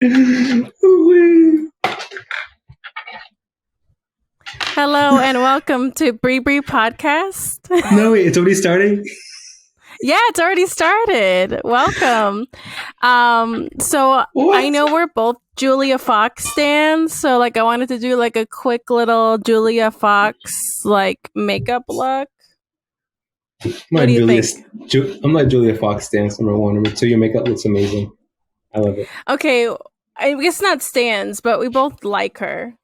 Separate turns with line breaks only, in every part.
Hello and welcome to Bree Bree Podcast.
No, wait, it's already starting?
Yeah, it's already started. Welcome. So
What?
I know we're both Julia Fox stands, so I wanted to do a quick little Julia Fox makeup look. What do you think?
I'm not Julia Fox stance, number one. Number two, your makeup looks amazing. I love it.
Okay, I guess not stands, but we both like her.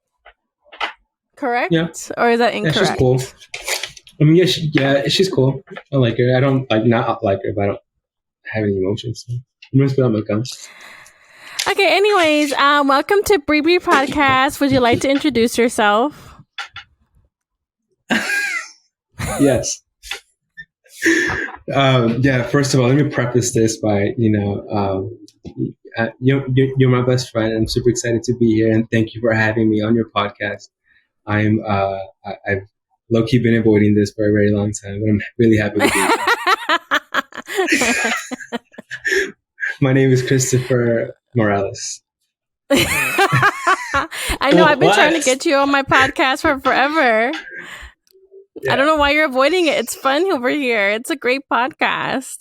Correct?
Yeah.
Or is that incorrect?
Yeah, she's cool. I mean, she's cool. I like her. I don't not like her, but I don't have any emotions. So I'm gonna put on my guns.
Okay, anyways, welcome to Bree Bree Podcast. Would you like to introduce yourself?
Yes. First of all, let me preface this by, you're my best friend. I'm super excited to be here, and thank you for having me on your podcast. I've low-key been avoiding this for a very long time, but I'm really happy to be here. My name is Christopher Morales.
I know, I've been trying to get you on my podcast for forever. Yeah. I don't know why you're avoiding it. It's fun over here. It's a great podcast.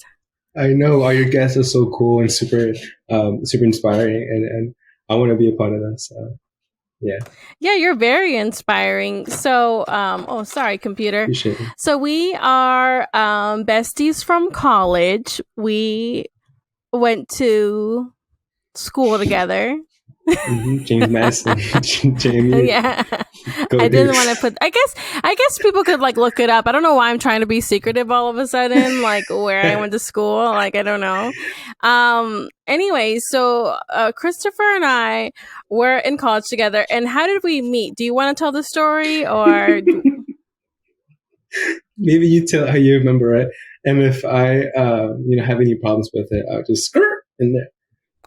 I know. All your guests are so cool and super inspiring, and I want to be a part of that. So, yeah.
Yeah, you're very inspiring. So, sorry, computer. So we are besties from college. We went to school together.
James Madison. Jamie.
Yeah. I didn't want to put I guess people could look it up. I don't know why I'm trying to be secretive all of a sudden, where I went to school. I don't know. Anyway, so Christopher and I were in college together, and how did we meet? Do you want to tell the story, or
maybe you tell how you remember it, and if I have any problems with it, I'll just skirt in there.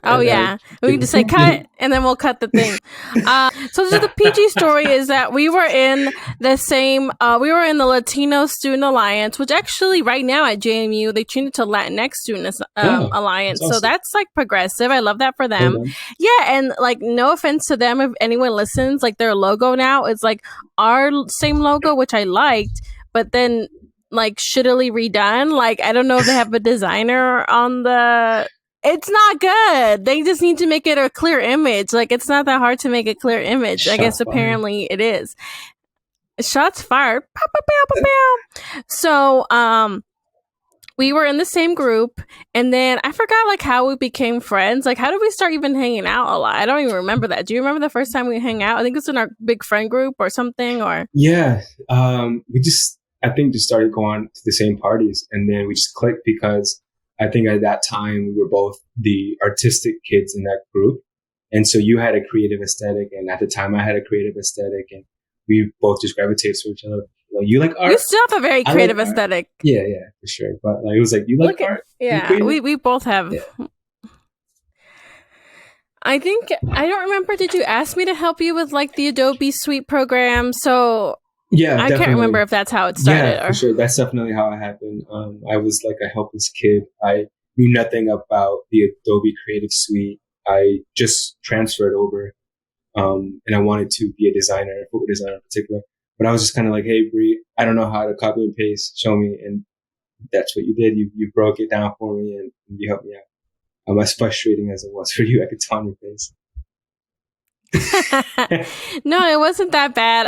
Oh, yeah. We can just say cut, and then we'll cut the thing. So the PG story is that we were in the Latino Student Alliance, which actually right now at JMU, they changed it to Latinx Student Alliance. Awesome. So that's progressive. I love that for them. Yeah, and no offense to them if anyone listens, their logo now is our same logo, which I liked, but then shittily redone. I don't know if they have a designer on the... It's not good. They just need to make it a clear image. It's not that hard to make a clear image. Shots I guess fired. Apparently it is. Shots fired. Pow, pow, pow, pow, pow. So, we were in the same group, and then I forgot how we became friends. How did we start even hanging out a lot? I don't even remember that. Do you remember the first time we hang out? I think it's in our big friend group or something. Or
yeah, we just started going to the same parties, and then we just clicked because I think at that time we were both the artistic kids in that group. And so you had a creative aesthetic, and at the time I had a creative aesthetic, and we both just gravitated to each other. You like art?
You still have a very creative aesthetic.
Yeah, for sure. But it was you like art?
Yeah, we both have. Yeah. I don't remember. Did you ask me to help you with the Adobe Suite program? So
yeah,
I can't remember if that's how it started.
Yeah, for sure. That's definitely how it happened. I was a helpless kid. I knew nothing about the Adobe Creative Suite. I just transferred over, and I wanted to be a designer, a footwear designer in particular. But I was just kind of hey, Bree, I don't know how to copy and paste. Show me. And that's what you did. You broke it down for me, and you helped me out. As frustrating as it was for you, I could tell on your face.
No, it wasn't that bad.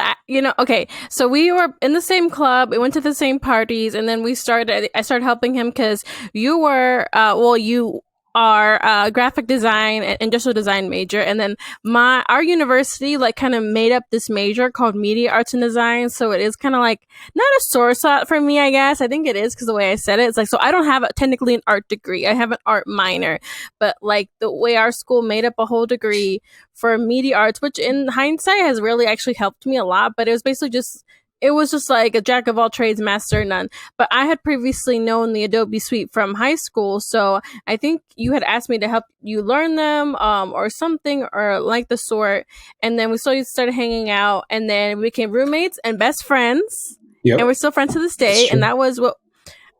Okay, so we were in the same club, we went to the same parties, and then I started helping him because you were you are a graphic design and industrial design major, and then our university kind of made up this major called media arts and design. So it is kind of not a sore spot for me, I guess. I think it is because the way I said it, it's so I don't have technically an art degree. I have an art minor, but the way our school made up a whole degree for media arts, which in hindsight has really actually helped me a lot. But it was basically just a jack of all trades, master of none. But I had previously known the Adobe Suite from high school, so I think you had asked me to help you learn them, or something, or the sort. And then we slowly started hanging out, and then we became roommates and best friends. Yep. And we're still friends to this day. And that was what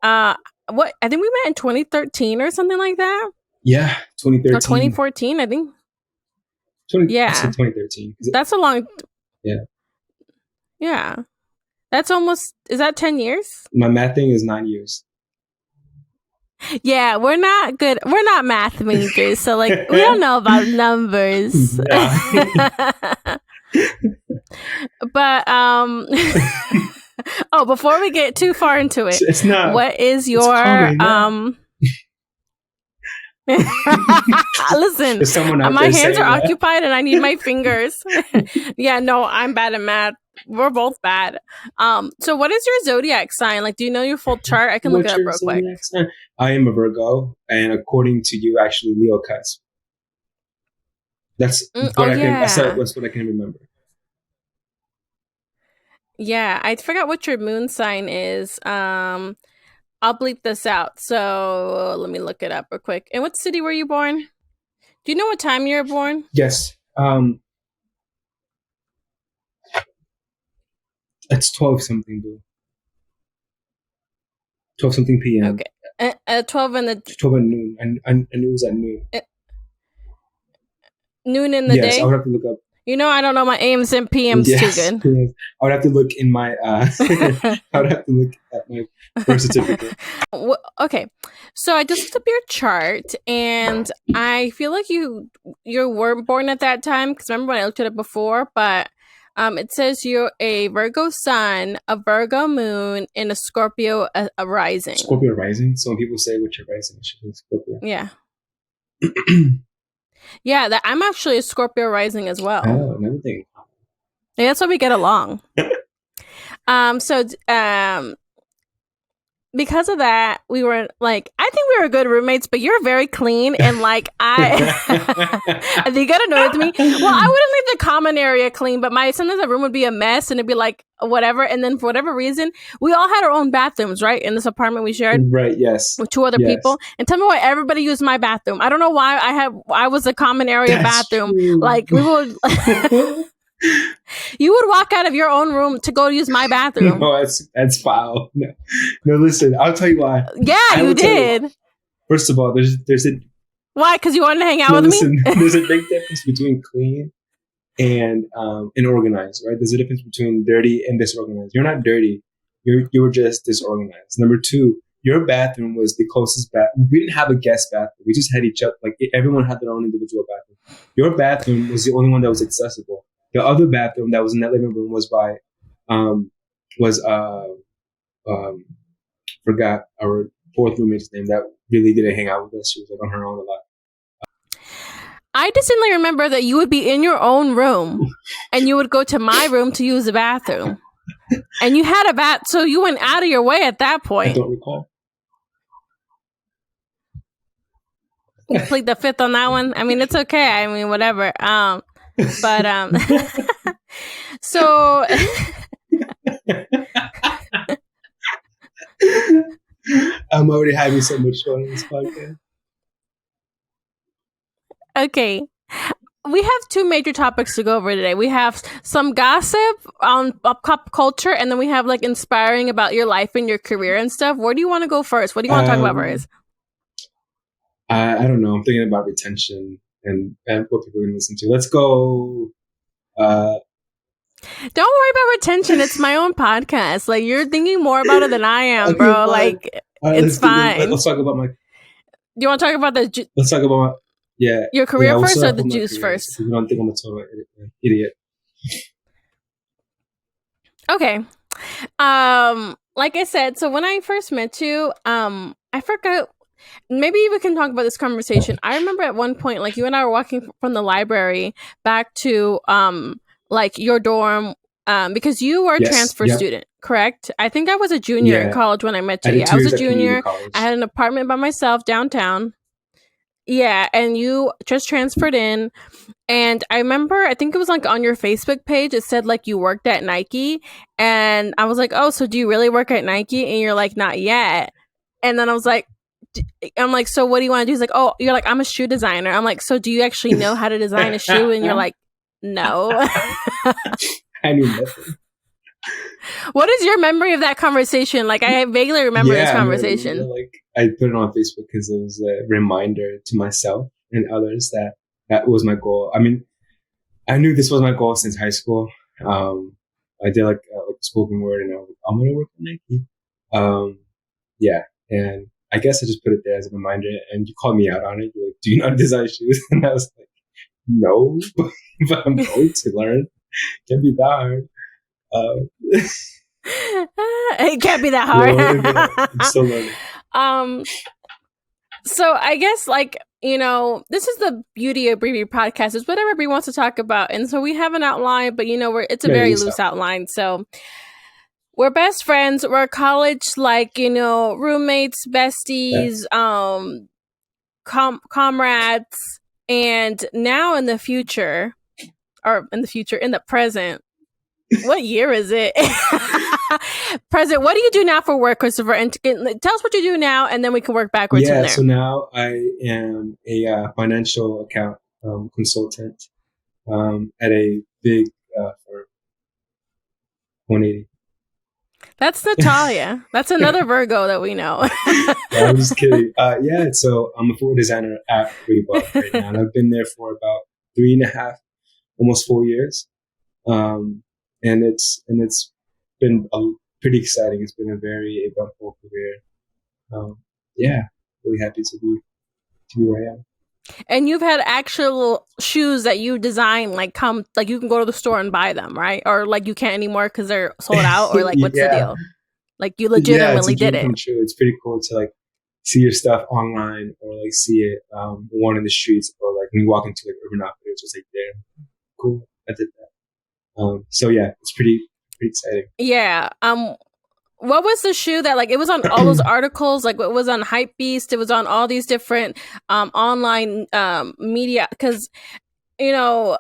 I think we met in 2013 or something like that.
Yeah, 2013
or 2014, I think.
I said
Yeah.
2013.
That's a long.
Yeah.
Yeah. That's almost. Is that 10 years?
My math thing is 9 years.
Yeah, we're not good. We're not math majors, so like we don't know about numbers.
Yeah.
But oh, before we get too far into it,
It's not.
what is
It's
your
common.
Listen,
There's someone out
my
there
hands
saying
are
that.
occupied and I need my fingers. Yeah, no, I'm bad at math. We're both bad. So what is your zodiac sign? Like, do you know your full chart? I can look it up real quick.
Sign? I am a Virgo, and according to you, actually Leo cusp. That's what I can. That's what I can remember.
Yeah, I forgot what your moon sign is. I'll bleep this out. So let me look it up real quick. In what city were you born? Do you know what time you were born?
Yes. It's 12 something, boo. 12 something p.m.
Okay. 12 in the
12 at noon, and it was at noon.
Noon in the day.
Yes, I would have to look up.
You know, I don't know my AMs and PMs too good.
Yes. I would have to look in my. I would have to look at my birth certificate.
Okay, so I just looked up your chart, and I feel like you weren't born at that time because remember when I looked at it before, but it says you're a Virgo sun, a Virgo moon, and a Scorpio a rising.
Scorpio rising. So when people say what's your rising, it should be Scorpio.
Yeah. Yeah, I'm actually a Scorpio rising as well.
Oh, another thing.
Yeah, that's why we get along. Because of that, we were like, I think we were good roommates, but you're very clean and like you gotta know it to me. Well, I wouldn't leave the common area clean, but sometimes the room would be a mess and it'd be like whatever. And then for whatever reason, we all had our own bathrooms, right? In this apartment we shared.
Right, yes.
With 2 other people. And tell me why everybody used my bathroom. I don't know why I was a common area bathroom. True. Like we would you would walk out of your own room to go use my bathroom.
No, that's foul. No, listen, I'll tell you why.
Yeah, you did.
First of all, there's a
why? Because you wanted to hang out with me.
There's a big difference between clean and organized, right? There's a difference between dirty and disorganized. You're not dirty. You were just disorganized. Number 2, your bathroom was the closest bathroom. We didn't have a guest bathroom. We just had each other. Like everyone had their own individual bathroom. Your bathroom was the only one that was accessible. The other bathroom that was in that living room was forgot our 4th roommate's name that really didn't hang out with us. She was like on her own a lot.
I distinctly remember that you would be in your own room and you would go to my room to use the bathroom. And you had a bath, so you went out of your way at that point.
I don't recall.
You plead the 5th on that one. I mean, it's okay. I mean, whatever. But so
I'm already having so much fun on this podcast.
Okay. We have 2 major topics to go over today. We have some gossip on pop culture, and then we have like inspiring about your life and your career and stuff. Where do you want to go first? What do you want to talk about first?
I don't know. I'm thinking about retention and what people can listen to. Let's go.
Don't worry about retention. It's my own podcast. Like you're thinking more about it than I am, okay, bro. Fine. Like it's fine.
Let's talk about my.
Do you want to talk about the?
Let's talk about
your career first or the juice first?
You don't think I'm a total idiot.
Okay. Like I said, so when I first met you, I forgot. Maybe we can talk about this conversation. I remember at one point, like you and I were walking from the library back to like your dorm, because you were a transfer student, correct? I think I was a junior in college when I met you. I was a junior. I had an apartment by myself downtown. Yeah, and you just transferred in. And I remember, I think it was like on your Facebook page, it said like you worked at Nike. And I was like, oh, so do you really work at Nike? And you're like, not yet. And then I was like, so what do you want to do? He's like, oh, you're like, I'm a shoe designer. I'm like, so do you actually know how to design a shoe? And you're like, no.
I knew nothing.
What is your memory of that conversation? Like, I vaguely remember this conversation.
Like, I put it on Facebook because it was a reminder to myself and others that was my goal. I mean, I knew this was my goal since high school. I did like spoken word, and I was like, I'm gonna work at Nike. Um, yeah, and I guess I just put it there as a reminder. And you called me out on it. You're like, "Do you not design shoes?" And I was like, "No, but I'm going to learn. Can't be that hard." Uh,
It can't be that
yeah, I'm
hard.
still learning.
um, so I guess like, this is the beauty of Breeby podcast is whatever Bree wants to talk about. And so we have an outline, but it's a
Very
very
loose
loose
out.
outline. So we're best friends. We're college, like, roommates,
Yeah.
besties, comrades. And now in the future, in the present, what year is it? Present. What do you do now for work, Christopher? And tell us what you do now, and then we can work backwards from
Yeah.
there.
So now I am a financial account consultant at a big firm, 180.
That's Natalia. That's another Virgo that we know.
I'm just kidding. Yeah, so I'm a footwear designer at Reebok right now, and I've been there for about 3.5, almost 4 years. And it's been pretty exciting. It's been a very eventful career. Yeah, really happy to be where I am.
And you've had actual shoes that you design, like you can go to the store and buy them, right? Or like you can't anymore because they're sold out, or like what's the
Yeah,
deal? Like you
yeah, it's a
legitimately did
dream
it.
come true. It's pretty cool to like see your stuff online or like see it one in the streets or like when you walk into like Urban Outfitters, it's like damn cool. I did that. So yeah, it's pretty exciting.
Yeah. What was the shoe that like it was on all those articles? Like it was on Hypebeast. It was on all these different online media because you know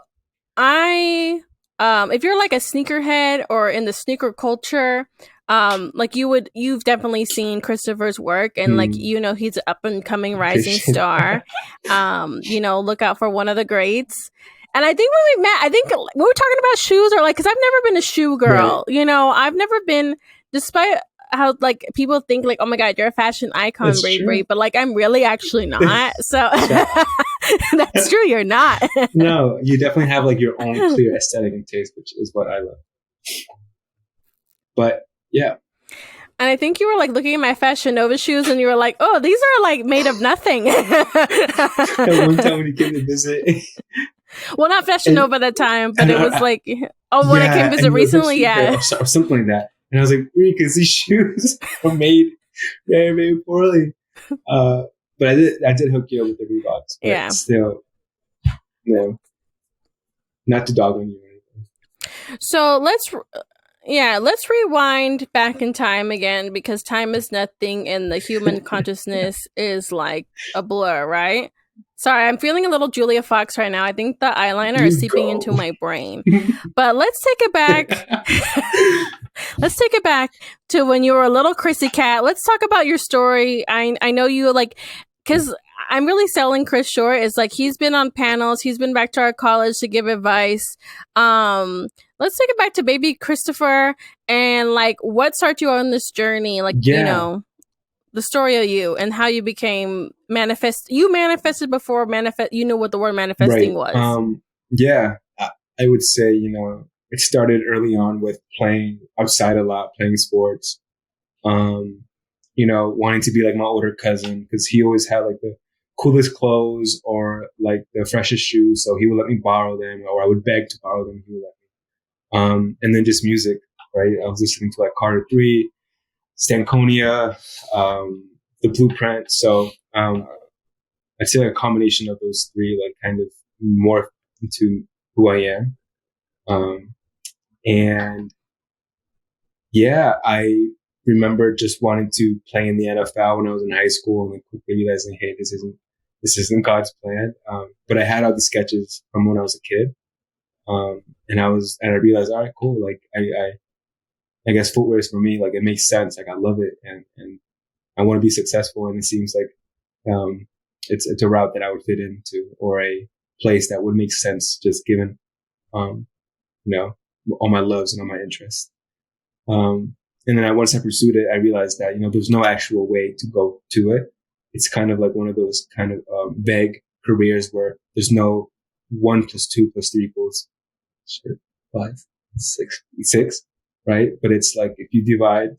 I if you're like a sneakerhead or in the sneaker culture, like you've definitely seen Christopher's work and like he's an up and coming rising
Appreciate
star. Look out for one of the greats. And I think when we met, I think we were talking about shoes or like because I've never been a shoe
right.
girl. I've never been, despite how like people think like, oh my god, you're a fashion icon,
That's
Brie
true.
Brie, but like I'm really actually not. So that's true, you're not.
No, you definitely have like your own clear aesthetic and taste, which is what I love. But yeah.
And I think you were like looking at my Fashion Nova shoes and you were like, oh, these are like made of nothing.
One time when you came to visit.
Well, not Fashion Nova at that time, but it was like, when I came visit recently, yeah.
Or something like that. And I was like, because these shoes are made very, very poorly. But I did hook you up with the Reeboks. But
Yeah.
still, not to dog on you or anything.
So let's rewind back in time again because time is nothing and the human consciousness is like a blur, right? Sorry, I'm feeling a little Julia Fox right now. I think the eyeliner is seeping into my brain. But let's take it back. Let's take it back to when you were a little Chrissy cat. Let's talk about your story. I know you like, because I'm really selling Chris short. It's like he's been on panels. He's been back to our college to give advice. Let's take it back to baby Christopher and like what started you on this journey? Like, the story of you and how you became you manifested before you knew what the word manifesting was.
Yeah, I would say, it started early on with playing outside a lot, playing sports, wanting to be like my older cousin because he always had like the coolest clothes or like the freshest shoes. So he would let me borrow them or I would beg to borrow them. He would let me. And then just music, right? I was listening to like Carter 3, Stankonia, The Blueprint. So I'd say like a combination of those three, like kind of morphed into who I am. And yeah, I remember just wanting to play in the NFL when I was in high school and then quickly realizing, hey, this isn't God's plan. But I had all the sketches from when I was a kid. And I realized, all right, cool. Like I guess footwear is for me. Like it makes sense. Like I love it and I want to be successful. And it seems like, it's a route that I would fit into or a place that would make sense just given, all my loves and all my interests. And then once I pursued it, I realized that, there's no actual way to go to it. It's kind of like one of those kind of vague careers where there's no 1 + 2 + 3 =. sure, five, six, right? But it's like if you divide,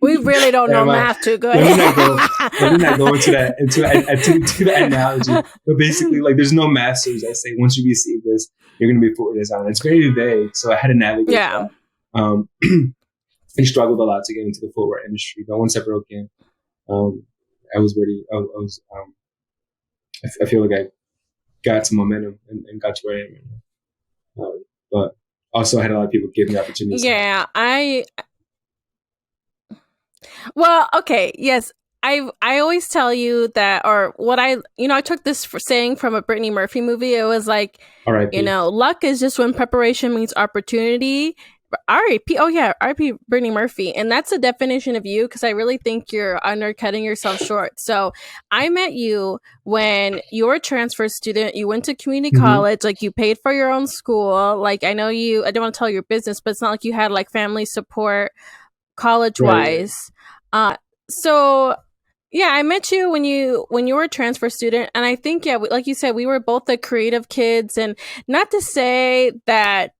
We really don't know
never mind.
math too good.
Let me not go. Let me not go into that into the analogy. But basically, like, there's no masters that say once you receive this, you're going to be a footwear designer. It's very vague, so I had to navigate
Yeah.
that. I struggled a lot to get into the footwear industry, but once I broke in, I was ready. I was. I feel like I got some momentum and got to where I am right now. But also, I had a lot of people give me opportunities.
Yeah, well, okay, yes. I always tell you that, or what I took this for saying from a Brittany Murphy movie. It was like,
R.I.P.
Luck is just when preparation meets opportunity. R.I.P. Oh yeah, R.I.P. Brittany Murphy, and that's a definition of you, because I really think you're undercutting yourself short. So I met you when you were a transfer student. You went to community college, like you paid for your own school. Like I know you. I don't want to tell your business, but it's not like you had like family support college wise. Right. So yeah, I met you when you were a transfer student, and I think like you said, we were both the creative kids, and not to say that.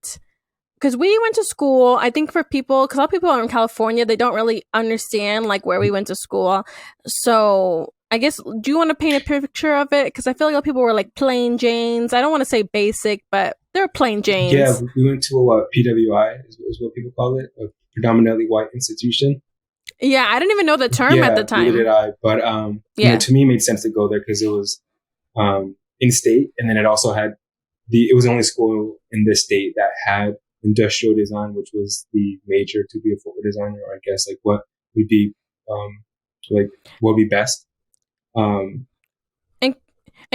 Because we went to school, I think for people, because a lot of people are in California, they don't really understand like where we went to school. So I guess, do you want to paint a picture of it? Because I feel like a lot of people were like plain Janes. I don't want to say basic, but they're plain Janes.
Yeah, we went to a PWI, is what people call it, a predominantly white institution.
Yeah, I didn't even know the term at the time.
Neither did I. But to me, it made sense to go there because it was in state, and then it also had it was the only school in this state that had industrial design, which was the major to be a footwear designer, or I guess like what would be what would be best.
And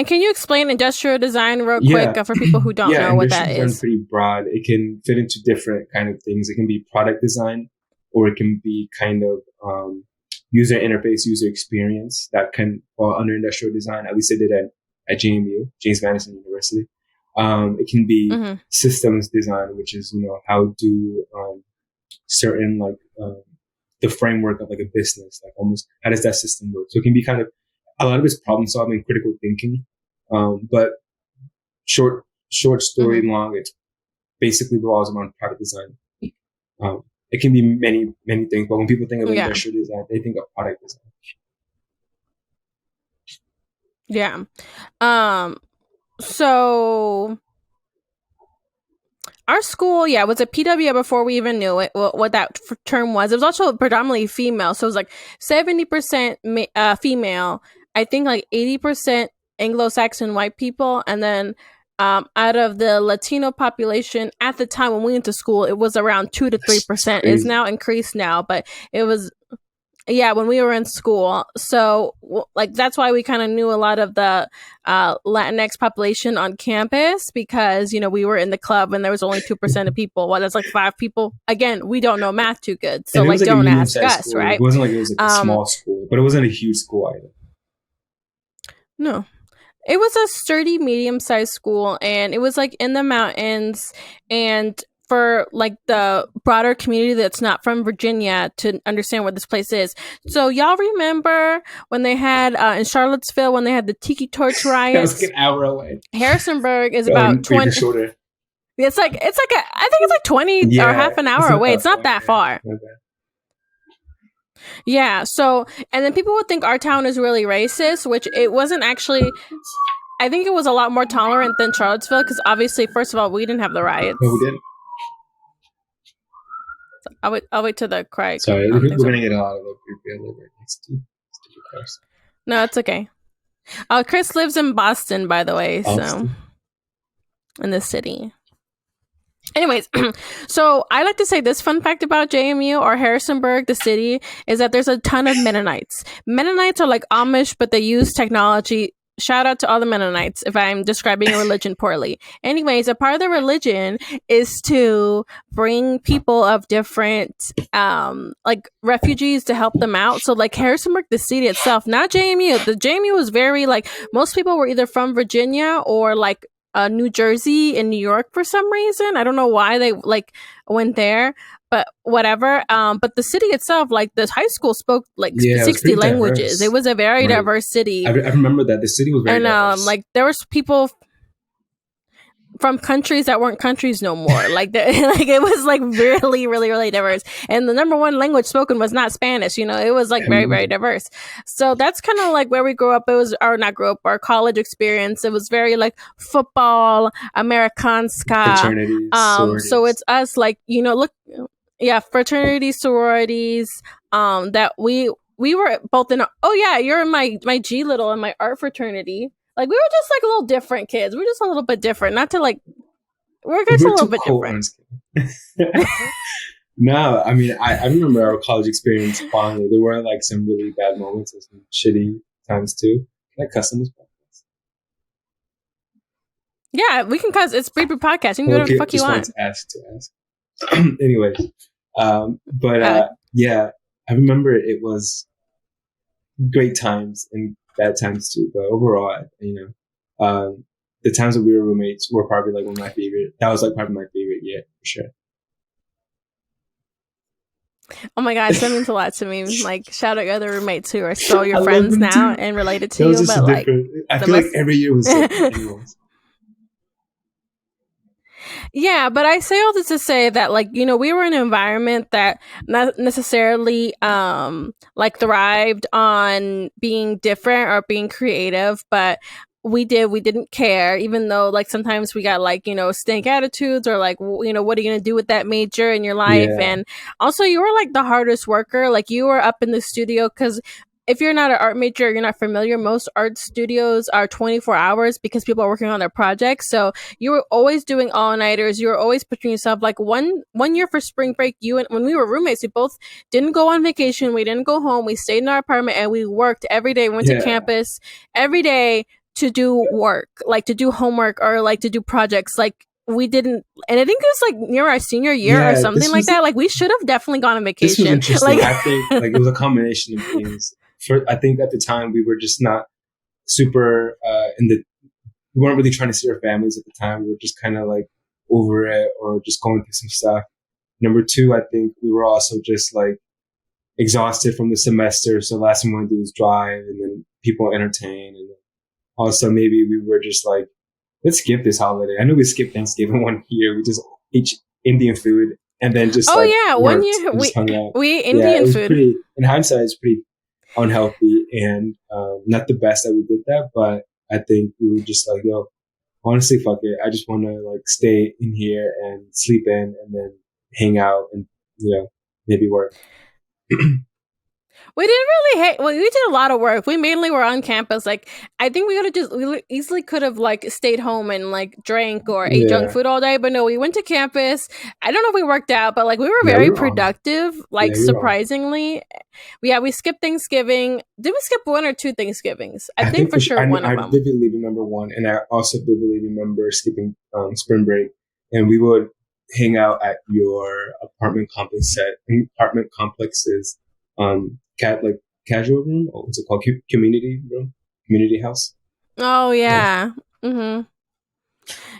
can you explain industrial design real quick for people who don't know what that is?
Industrial design is pretty broad. It can fit into different kind of things. It can be product design, or it can be kind of user interface, user experience that can fall under industrial design. At least I did at JMU, James Madison University. It can be systems design, which is, how do certain like the framework of like a business, like almost how does that system work? So it can be kind of a lot of it's problem solving, critical thinking. But short story long, it basically revolves around product design. It can be many things, but when people think of industrial design, they think of product design.
Yeah. So our school, was a PWI before we even knew it. What that term was. It was also predominantly female, so it was like 70% female. I think like 80% Anglo-Saxon white people, and then out of the Latino population at the time when we went to school, it was around 2 to 3%. It's now increased now, but it was. Yeah, when we were in school. So, like, that's why we kind of knew a lot of the Latinx population on campus, because, we were in the club and there was only 2% of people. Well, that's like 5 people. Again, we don't know math too good. So, like don't ask us,
school.
Right?
It wasn't like it was like a small school, but it wasn't a huge school either.
No. It was a sturdy, medium-sized school, and it was like in the mountains, and for like the broader community that's not from Virginia to understand what this place is. So y'all remember when they had in Charlottesville, when they had the Tiki Torch riots?
That was like an hour away.
Harrisonburg is about 20.
Shorter.
I think it's like 20 or half an hour away. It's not that far. Okay. Yeah. So, and then people would think our town is really racist, which it wasn't actually. I think it was a lot more tolerant than Charlottesville, because obviously, first of all, we didn't have the riots.
No, we didn't.
I'll wait till the cry.
Sorry, we're gonna get a lot of people right next to cars.
No, it's okay. Chris lives in Boston, by the way, so in the city. Anyways, so I like to say this fun fact about JMU or Harrisonburg, the city, is that there's a ton of Mennonites. Mennonites are like Amish, but they use technology. Shout out to all the Mennonites if I'm describing a religion poorly. Anyways, a part of the religion is to bring people of different, like refugees, to help them out. So like Harrisonburg, the city itself, not JMU. The JMU was very like, most people were either from Virginia or like New Jersey and New York for some reason. I don't know why they like went there, but whatever. But the city itself, like the high school spoke like 60 languages. Diverse. It was a very diverse city.
I remember that the city was very diverse.
Like there was people. from countries that weren't countries no more. Like like it was like really, really, really diverse. And the number one language spoken was not Spanish. You know, it was like
I
very, very
remember
diverse. So that's kind of like where we grew up. It was, or not grew up, our college experience. It was very like football, Americanska.
fraternities,
So
sororities.
it's us, like, you know, look, yeah, fraternities, sororities. That we were both in. Oh yeah, you're in my G Little and my art fraternity. Like we were just like a little different kids. We're just a little bit different. Not to like, we're just a
We're
little
too
bit
cool
different.
on this. No, I mean, I remember our college experience fondly. There were like some really bad moments and some shitty times too. Can I cuss on this podcast?
Yeah, we can cause it's Breeper podcast. You can do whatever the
Okay,
fuck you
just wanted
want.
to ask. Anyway, but
Uh,
yeah, I remember it was great times and bad times too. But overall, the times that we were roommates were probably like one of my favorite. That was like probably my favorite year for sure.
oh my gosh, that means a lot to me. Like, shout out your other roommates who are still your
I love
friends
them
now
too.
and related to
That was
you.
just a
But like
different. I
the
feel like
best.
every year was different. Anyways,
Yeah, but I say all this to say that, like, you know, we were in an environment that not necessarily like thrived on being different or being creative, but we didn't care, even though like sometimes we got like, you know, stink attitudes, or like, you know, what are you gonna do with that major in your life?
yeah,
And also you were like the hardest worker. Like you were up in the studio, because if you're not an art major, you're not familiar, most art studios are 24 hours because people are working on their projects. So you were always doing all nighters. You were always pushing yourself. Like one year for spring break, you and when we were roommates, we both didn't go on vacation. We didn't go home. We stayed in our apartment and we worked every day. We went to
yeah,
campus every day to do work, like to do homework or like to do projects. Like we didn't, and I think it was like near our senior year or
yeah.
something like that. Like we should have definitely gone on
This was
vacation. Like
interesting. I think like it was a combination of things. For I think at the time we were just not super in the. We weren't really trying to see our families at the time. We were just kind of like over it or just going through some stuff. Number two, I think we were also just like exhausted from the semester. So the last thing we want to do is drive and then people entertain. And also maybe we were just like, let's skip this holiday. I know we skipped Thanksgiving one year. We just ate Indian food and then just
oh
like
yeah, one
worked
year
and
we
just hung out.
we ate
Yeah, it
Indian
was
food.
pretty, in hindsight, it's pretty unhealthy and not the best that we did that. But I think we were just like, yo, honestly, fuck it. I just want to like stay in here and sleep in and then hang out and, maybe work.
We didn't really hate. Well, we did a lot of work. We mainly were on campus. Like, I think we could have just, we easily could have like stayed home and like drank or ate junk
Yeah.
food all day. But no, we went to campus. I don't know if we worked out, but like we were
Yeah, we
very
were on.
productive.
Yeah,
Like
we were on.
surprisingly, yeah, we skipped Thanksgiving. Did we skip one or two Thanksgivings? I
I
think
think
for
for sure.
sure one of
I
them.
vividly remember one, and I also vividly remember skipping spring break, and we would hang out at your apartment complexes, like casual room, or what's it called, community room, community house.
Oh
Yeah,
yeah. Mm-hmm.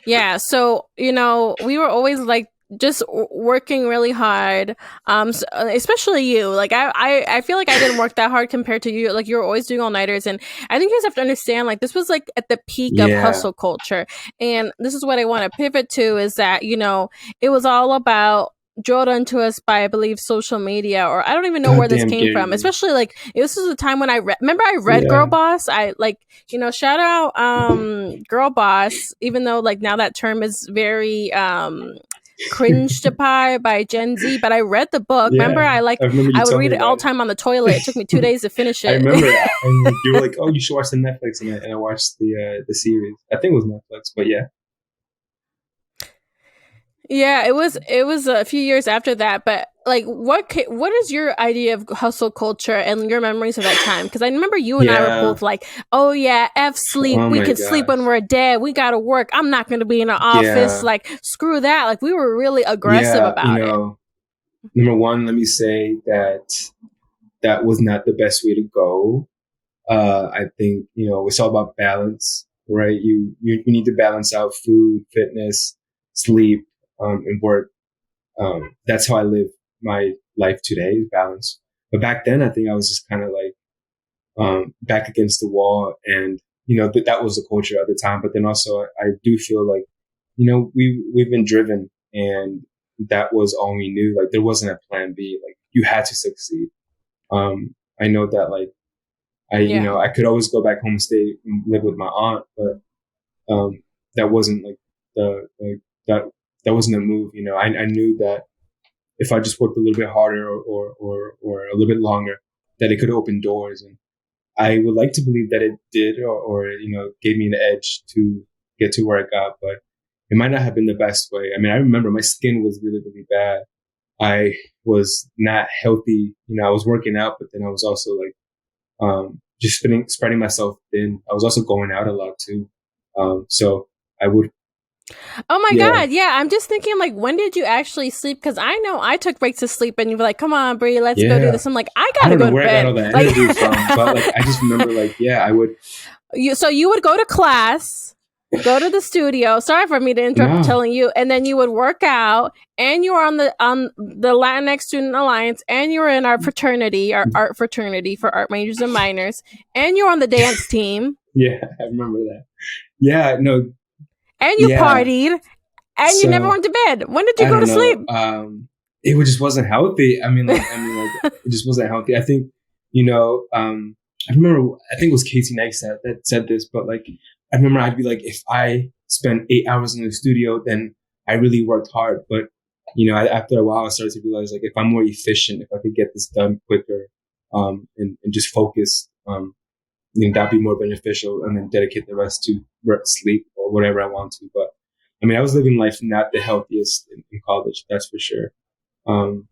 Yeah, so you know, we were always like just working really hard. Especially you. Like I feel like I didn't work that hard compared to you. Like you were always doing all nighters, and I think you guys have to understand. Like this was like at the peak of
yeah.
hustle culture, and this is what I want to pivot to is that you know it was all about drilled onto us by I believe social media, or I don't even know where this
Goddamn
came
Gary
from.
Vee.
Especially like this was a time when remember I read Girl
Yeah,
Boss. I like, you know, shout out Girl Boss, even though like now that term is very cringed upon by Gen Z, but I read the book. Remember,
yeah. I remember you
I would
telling
read
me
it all
about
the time on the toilet. It took me 2 days to finish
I
it.
remember, and like, you were like, "Oh, you should watch the Netflix," and I watched the series. I think it was Netflix, but yeah,
Yeah, it was a few years after that, but like what is your idea of hustle culture and your memories of that time? Because I remember you and I were
yeah.
both like, "Oh yeah, f sleep.
Oh
We
my
could sleep when
gosh,
we're dead. We got to work. I'm not going to be in an office.
yeah,
Like screw that." Like we were really aggressive
yeah.
about it.
Number one, let me say that that was not the best way to go. I think it's all about balance, right? You need to balance out food, fitness, sleep, and work. That's how I live my life today, is balance. But back then, I think I was just kind of like back against the wall, and that was the culture at the time. But then also, I do feel like we've been driven, and that was all we knew. Like there wasn't a plan B. Like you had to succeed. I know that like
Yeah.
I could always go back home, stay and live with my aunt, but that wasn't like that that wasn't a move. I knew that if I just worked a little bit harder or a little bit longer, that it could open doors. And I would like to believe that it did, or gave me an edge to get to where I got, but it might not have been the best way. I mean, I remember my skin was really, really bad. I was not healthy. I was working out, but then I was also like, just spreading myself thin. I was also going out a lot too. So I would,
Oh my
yeah,
God. Yeah. I'm just thinking, like, when did you actually sleep? Because I know I took breaks to sleep and you were like, come on, Brie, let's go do
yeah.
this. I'm like, I
I
got to
don't know
go to
where I got all
bed.
that
Like,
energy from, but like, I just remember like, yeah, I would,
so you would go to class, go to the studio. Sorry for me to interrupt
no,
telling you. And then you would work out, and you were on the Latinx Student Alliance, and you were in our fraternity, our art fraternity for art majors and minors, and you were on the dance team,
yeah, I remember that. Yeah, no,
and you
yeah.
partied, and you never
So
went to bed. When did you
I
go
don't
to sleep?
know. Just wasn't healthy. Like it just wasn't healthy. I think, I remember, I think it was Casey Neistat that said this, but like, I remember I'd be like, if I spend 8 hours in the studio, then I really worked hard. But, after a while, I started to realize like, if I'm more efficient, if I could get this done quicker, and just focus, that'd be more beneficial, and then dedicate the rest to sleep or whatever I want to. But I mean, I was living life not the healthiest in college, that's for sure. Um,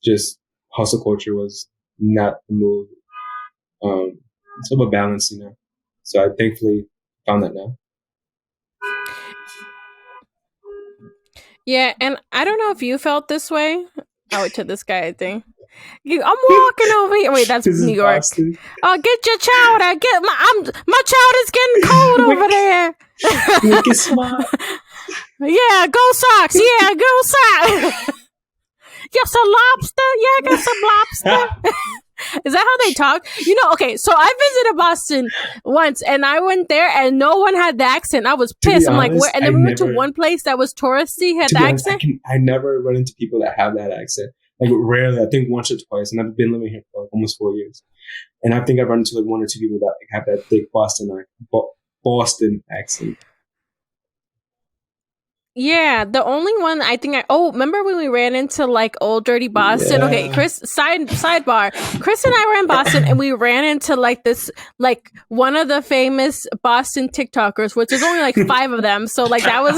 just hustle culture was not the move. It's about balance. So I thankfully found that now.
Yeah, and I don't know if you felt this way. Oh, wait, to this guy thing. I'm walking over here. Wait, that's
This
New
is
York.
Boston.
Oh, get your chowder. My chowder's getting cold over
Wicked,
there.
wicked smart.
Yeah, go socks. Yeah, go socks. Yes, a lobster. Yeah, I got some lobster. Is that how they talk? Okay, so I visited Boston once and I went there and no one had the accent. I was
To be
pissed. I'm like, where?
honest,
And
I
then we went to
never.
one place that was touristy, had
To
the
be honest,
accent.
I never run into people that have that accent. Like rarely. I think once or twice, and I've been living here for like almost 4 years. And I think I've run into like one or two people that like, have that thick Boston accent.
Yeah, the only one I think remember when we ran into like old dirty Boston? Okay,
Yeah.
Chris, sidebar. Chris and I were in Boston and we ran into like this, like one of the famous Boston TikTokers, which is only like 5 of them. So like that was,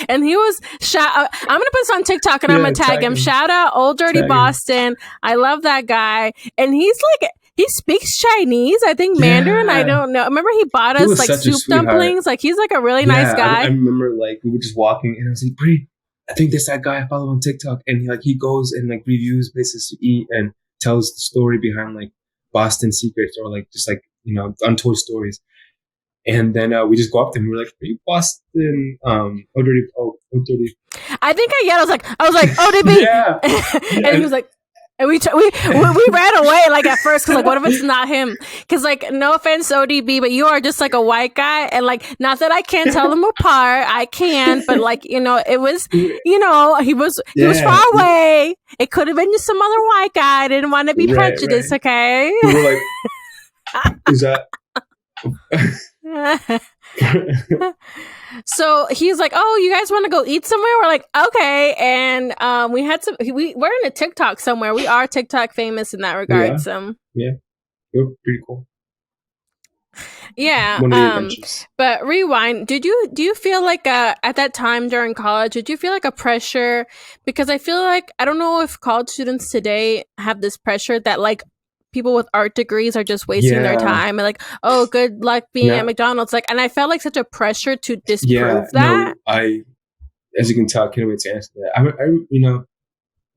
and he was I'm gonna put this on TikTok and I'm gonna tag him. Shout out old dirty Boston. I love that guy. And he's like, he speaks Chinese, I think Mandarin. I
Yeah.
don't know. Remember he bought
He
us
was
like
such a
soup
sweetheart.
dumplings. Like he's like a really nice
I
guy.
remember like we were just walking and I was like, Bree, I think there's that guy I follow on TikTok, and he goes and like reviews places to eat and tells the story behind like Boston secrets or like just like untold stories. And then we just go up to him. We're like, "Are you Boston? Dirty."
I think I yelled. I was like, ODB.
Yeah.
And he was like, and we ran away like at first because like what if it's not him? Because like no offense ODB, but you are just like a white guy, and like not that I can't tell them apart, I can, but like it was he was far away. It could have been just some other white guy. I didn't want to be prejudiced. Right. Okay.
We were like, is that?
So he's like, "Oh, you guys want to go eat somewhere?" We're like, "Okay." And we had we're in a TikTok somewhere. We are TikTok famous in that regard.
Yeah.
So
yeah, you're pretty cool.
Yeah.
One of the adventures.
But rewind. Do you feel like at that time during college, did you feel like a pressure? Because I feel like I don't know if college students today have this pressure that like people with art degrees are just wasting their time and like, oh, good luck being at McDonald's. Like, and I felt like such a pressure to disprove that.
No, as you can tell, I can't wait to answer that. I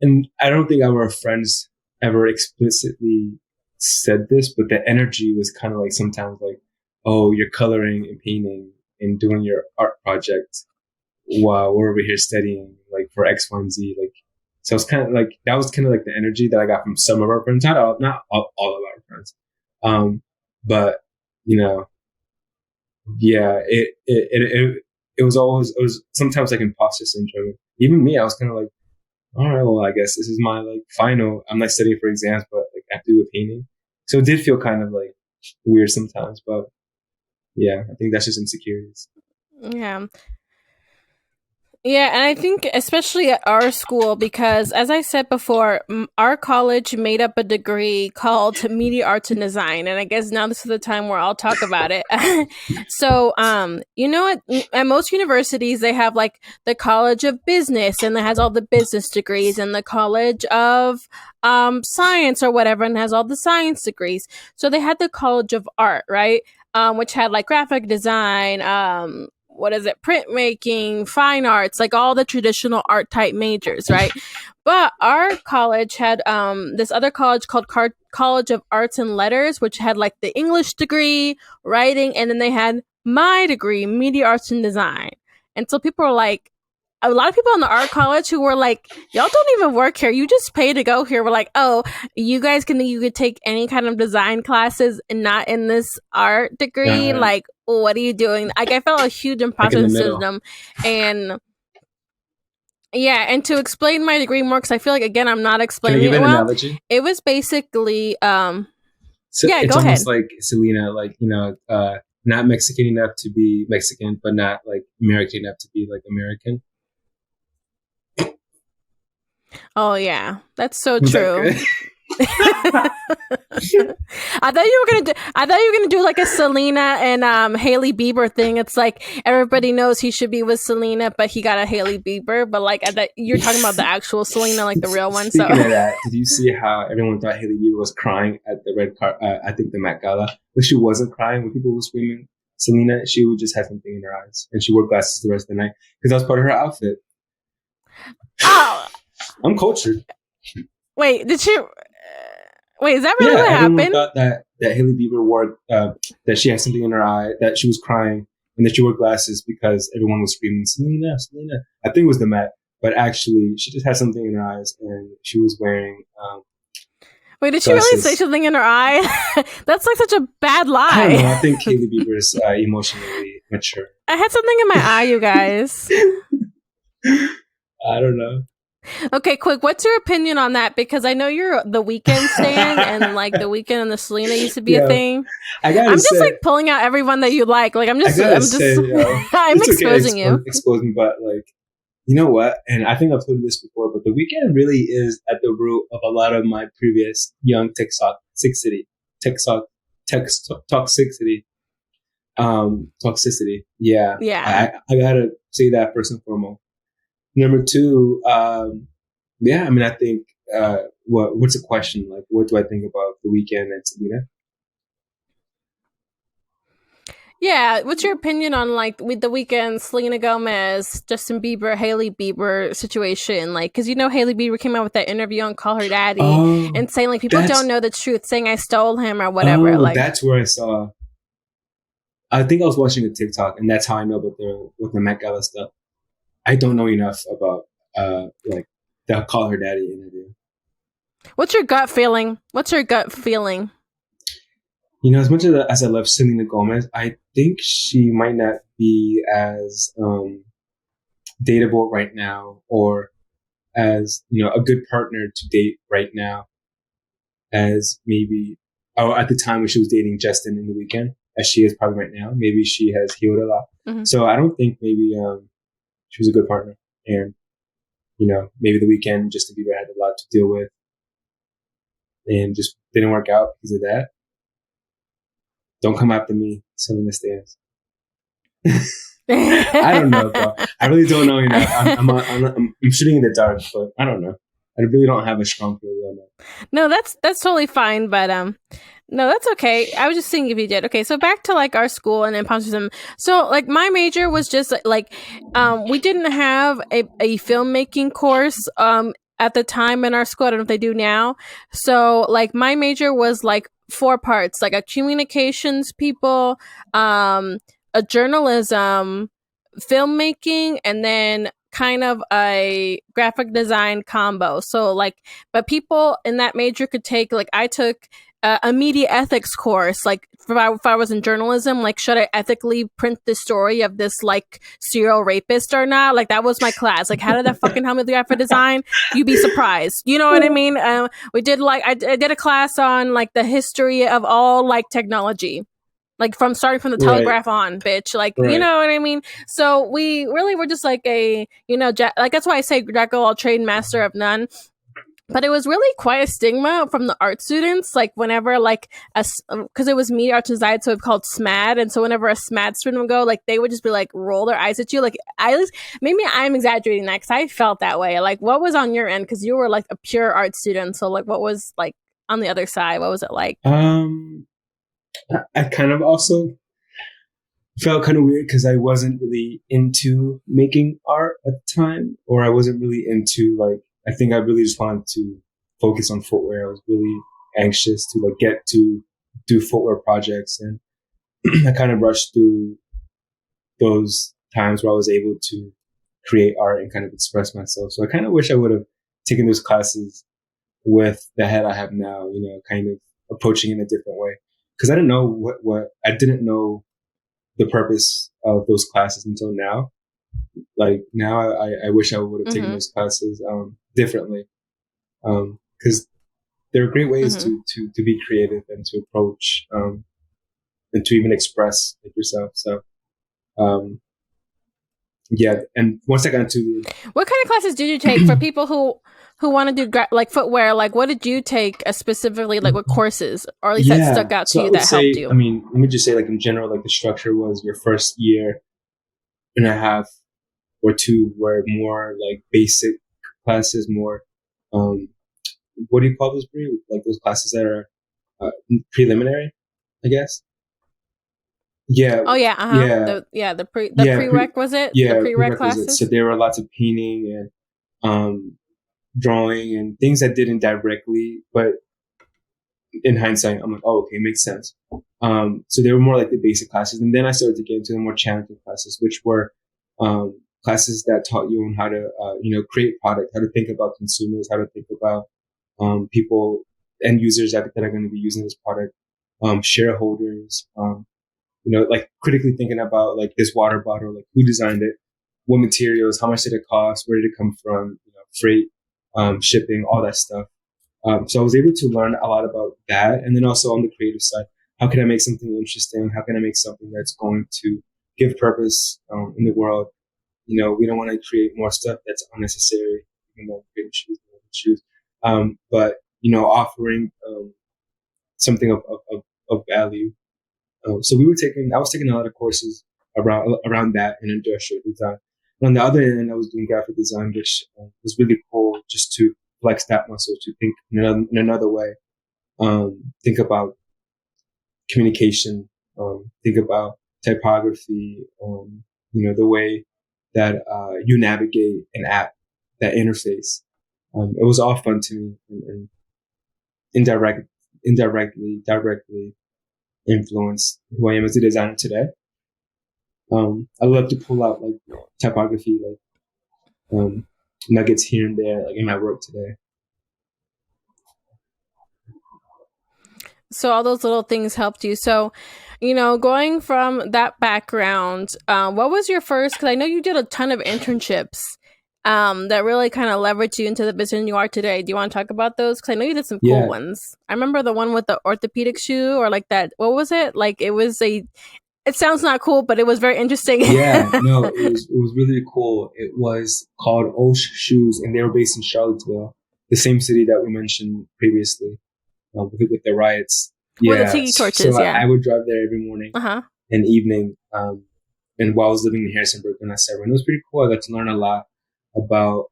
and I don't think our friends ever explicitly said this, but the energy was kind of like sometimes like, oh, you're coloring and painting and doing your art project while we're over here studying like for X, Y, and Z. Like, so it's kind of like, that was kind of like the energy that I got from some of our friends, not all of our friends. But, yeah, it was sometimes like imposter syndrome. Even me, I was kind of like, all right, well, I guess this is my like final. I'm not studying for exams, but like I have to do a painting. So it did feel kind of like weird sometimes, but yeah, I think that's just insecurities.
Yeah. Yeah, and I think especially at our school, because as I said before, our college made up a degree called Media Arts and Design, and I guess now this is the time where I'll talk about it. So, you know, at most universities they have like the College of Business, and that has all the business degrees, and the College of Science or whatever, and has all the science degrees. So they had the College of Art, right? Which had like graphic design, what is it, printmaking, fine arts, like all the traditional art type majors, right? But our college had this other college called College of Arts and Letters, which had like the English degree, writing, and then they had my degree, media arts and design. And so people were like, a lot of people in the art college who were like, y'all don't even work here, you just pay to go here, were like, oh, you could take any kind of design classes and not in this art degree,
Uh,
like what are you doing? Like I felt a huge
like in
imposter
the middle.
syndrome. And yeah, and to explain my degree more, because I feel like again I'm not
Can I
explaining
give
it
an
well,
analogy?
it was basically
So
yeah,
it's
go
almost
ahead.
like Selena, like, not Mexican enough to be Mexican, but not like American enough to be like American.
Oh yeah, that's so
Was that
true.
good?
I thought you were gonna do like a Selena and Haley Bieber thing. It's like everybody knows he should be with Selena, but he got a Haley Bieber. But like I thought you're talking about the actual Selena, like the real one. So
Speaking of that, did you see how everyone thought Haley Bieber was crying at the red car? I think the Met Gala, but she wasn't crying when people were screaming Selena. She would just have something in her eyes, and she wore glasses the rest of the night because that was part of her outfit.
oh
I'm cultured.
wait, did she? Wait, is that really
Yeah,
what
everyone
happened?
thought that Haley Bieber wore that she had something in her eye, that she was crying, and that she wore glasses because everyone was screaming Selena, Selena. I think it was the Met, but actually she just had something in her eyes, and she was wearing
Wait, did she really say
glasses.
something in her eye? That's like such a bad
I don't know.
lie.
I think Haley Bieber is emotionally mature.
I had something in my eye, you guys.
I don't know.
Okay, quick. What's your opinion on that? Because I know you're the Weekend stan, and like the Weekend and the Selena used to be a
Yo,
thing.
I gotta
I'm just
say,
like pulling out everyone that you like. Like
I gotta
I'm
say,
just, I'm
it's okay to
exposing you.
expose me, but like, you know what? And I think I've told you this before, but the weekend really is at the root of a lot of my previous young toxicity, tech tech toxicity, toxicity. Yeah,
Yeah.
I gotta say that first and foremost. Number two, yeah, I mean, I think, what's the question? Like, what do I think about the weekend and Selena?
Yeah. What's your opinion on like with the Weekend, Selena Gomez, Justin Bieber, Haley Bieber situation? Like, because you know Haley Bieber came out with that interview on Call Her Daddy
Oh,
and saying like people don't
that's
know the truth, saying I stole him or whatever. Like,
that's where I saw. I think I was watching a TikTok, and that's how I know about the Met Gala stuff. I don't know enough about like the Call Her Daddy interview.
what's your gut feeling? What's your gut feeling?
As much as I love Selena Gomez, I think she might not be as dateable right now, or as a good partner to date right now as maybe at the time when she was dating Justin in the weekend, as she is probably right now. Maybe she has healed a lot,
Mm-hmm.
so I don't think maybe she was a good partner, and maybe the weekend Justin Bieber had a lot to deal with and just didn't work out because of that. Don't come after me, Selena stands. I don't know, bro. I really don't know enough. I'm shooting in the dark, but I don't know. I really don't have a strong feeling on that.
No, that's totally fine, but no, that's okay. I was just seeing if you did. Okay, so back to like our school and imposterism. So like my major was just like we didn't have a filmmaking course at the time in our school. I don't know if they do now. So like my major was like four parts, like a communications people, a journalism, filmmaking, and then kind of a graphic design combo. So like, but people in that major could take, like I took a media ethics course. Like if I was in journalism, like should I ethically print the story of this like serial rapist or not? Like that was my class. Like how did that fucking help me with graphic design? You'd be surprised. You know what I mean? We did like I did a class on like the history of all like technology, like from starting from the
Right,
telegraph on, bitch. Like, you
right.
know what I mean? So we really were just like a, you know, like that's why I say Jack of all trade, master of none. But it was really quite a stigma from the art students. Like whenever like because it was media arts design, so it's called SMAD, and so whenever a SMAD student would go, like they would just be like roll their eyes at you. Like at least maybe I'm exaggerating that because I felt that way. Like what was on your end? Because you were like a pure art student, so like what was like on the other side? What was it like?
Um, I kind of also felt kind of weird because I wasn't really into making art at the time, or I wasn't really into like, I think I really just wanted to focus on footwear. I was really anxious to like get to do footwear projects, and I kind of rushed through those times where I was able to create art and kind of express myself. So I kind of wish I would have taken those classes with the head I have now, you know, kind of approaching it in a different way. Cause I didn't know I didn't know the purpose of those classes until now. Like now I wish I would have taken
Mm-hmm.
those classes, differently. Cause there are great ways
Mm-hmm.
to be creative and to approach, and to even express like yourself. So, um, yeah. And once I got into
What kind of classes did you take for people who want to do like footwear? Like, what did you take specifically? Like, what courses, or at least that
yeah.
stuck out to
So I
you
would
that helped
say, I
you?
mean, let me just say like in general, like the structure was your first year and a half or two were more like basic classes, more, um, what do you call those, Brie? Like those classes that are preliminary, I guess. Yeah,
Oh yeah,
yeah,
the
yeah,
prereq was it the prereq
prerequisites. So
classes?
there were lots of painting and drawing and things that didn't directly, but in hindsight, I'm like, oh, okay, it makes sense. So they were more like the basic classes, and then I started to get into the more challenging classes, which were classes that taught you on how to, you know, create product, how to think about consumers, how to think about people, end users that are going to be using this product, shareholders, you know, like critically thinking about like this water bottle, like who designed it, what materials, how much did it cost, where did it come from, you know, freight, shipping, all that stuff. So I was able to learn a lot about that. And then also on the creative side, how can I make something interesting? How can I make something that's going to give purpose in the world? You know, we don't want to create more stuff that's unnecessary, even though creating shoes. But, you know, offering something of value. So I was taking a lot of courses around that in industrial design. And on the other end, I was doing graphic design, which was really cool just to flex that muscle, to think in another way, think about communication, think about typography, you know, the way that you navigate an app, that interface. It was all fun to me and indirect, directly influenced who I am as a designer today. I love to pull out like typography, like nuggets here and there, like in my work today.
So all those little things helped you. So, you know, going from that background, what was your first? Because I know you did a ton of internships. That really kind of leveraged you into the business you are today. Do you want to talk about those? Because I know you did some cool
Yeah,
ones. I remember the one with the orthopedic shoe, or like that. What was it? Like it was a. It sounds not cool, but it was very interesting.
yeah, no, it was really cool. It was called Osh Shoes, and they were based in Charlottesville, the same city that we mentioned previously, with the riots.
With the
Yeah,
tiki
so
torches, yeah.
I would drive there every morning
Uh huh.
and evening, and while I was living in Harrisonburg when I started, and it was pretty cool. I got to learn a lot about,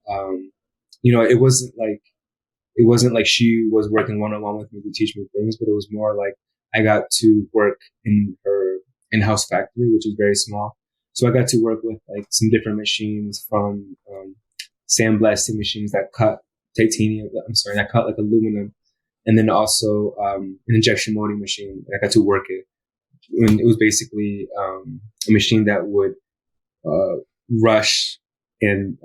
you know, it wasn't like she was working one on one with me to teach me things, but it was more like I got to work in her in-house factory, which is very small. So I got to work with like some different machines, from sandblasting machines that cut titanium. I'm sorry, that cut like aluminum, and then also an injection molding machine. I got to work it, and it was basically a machine that would rush and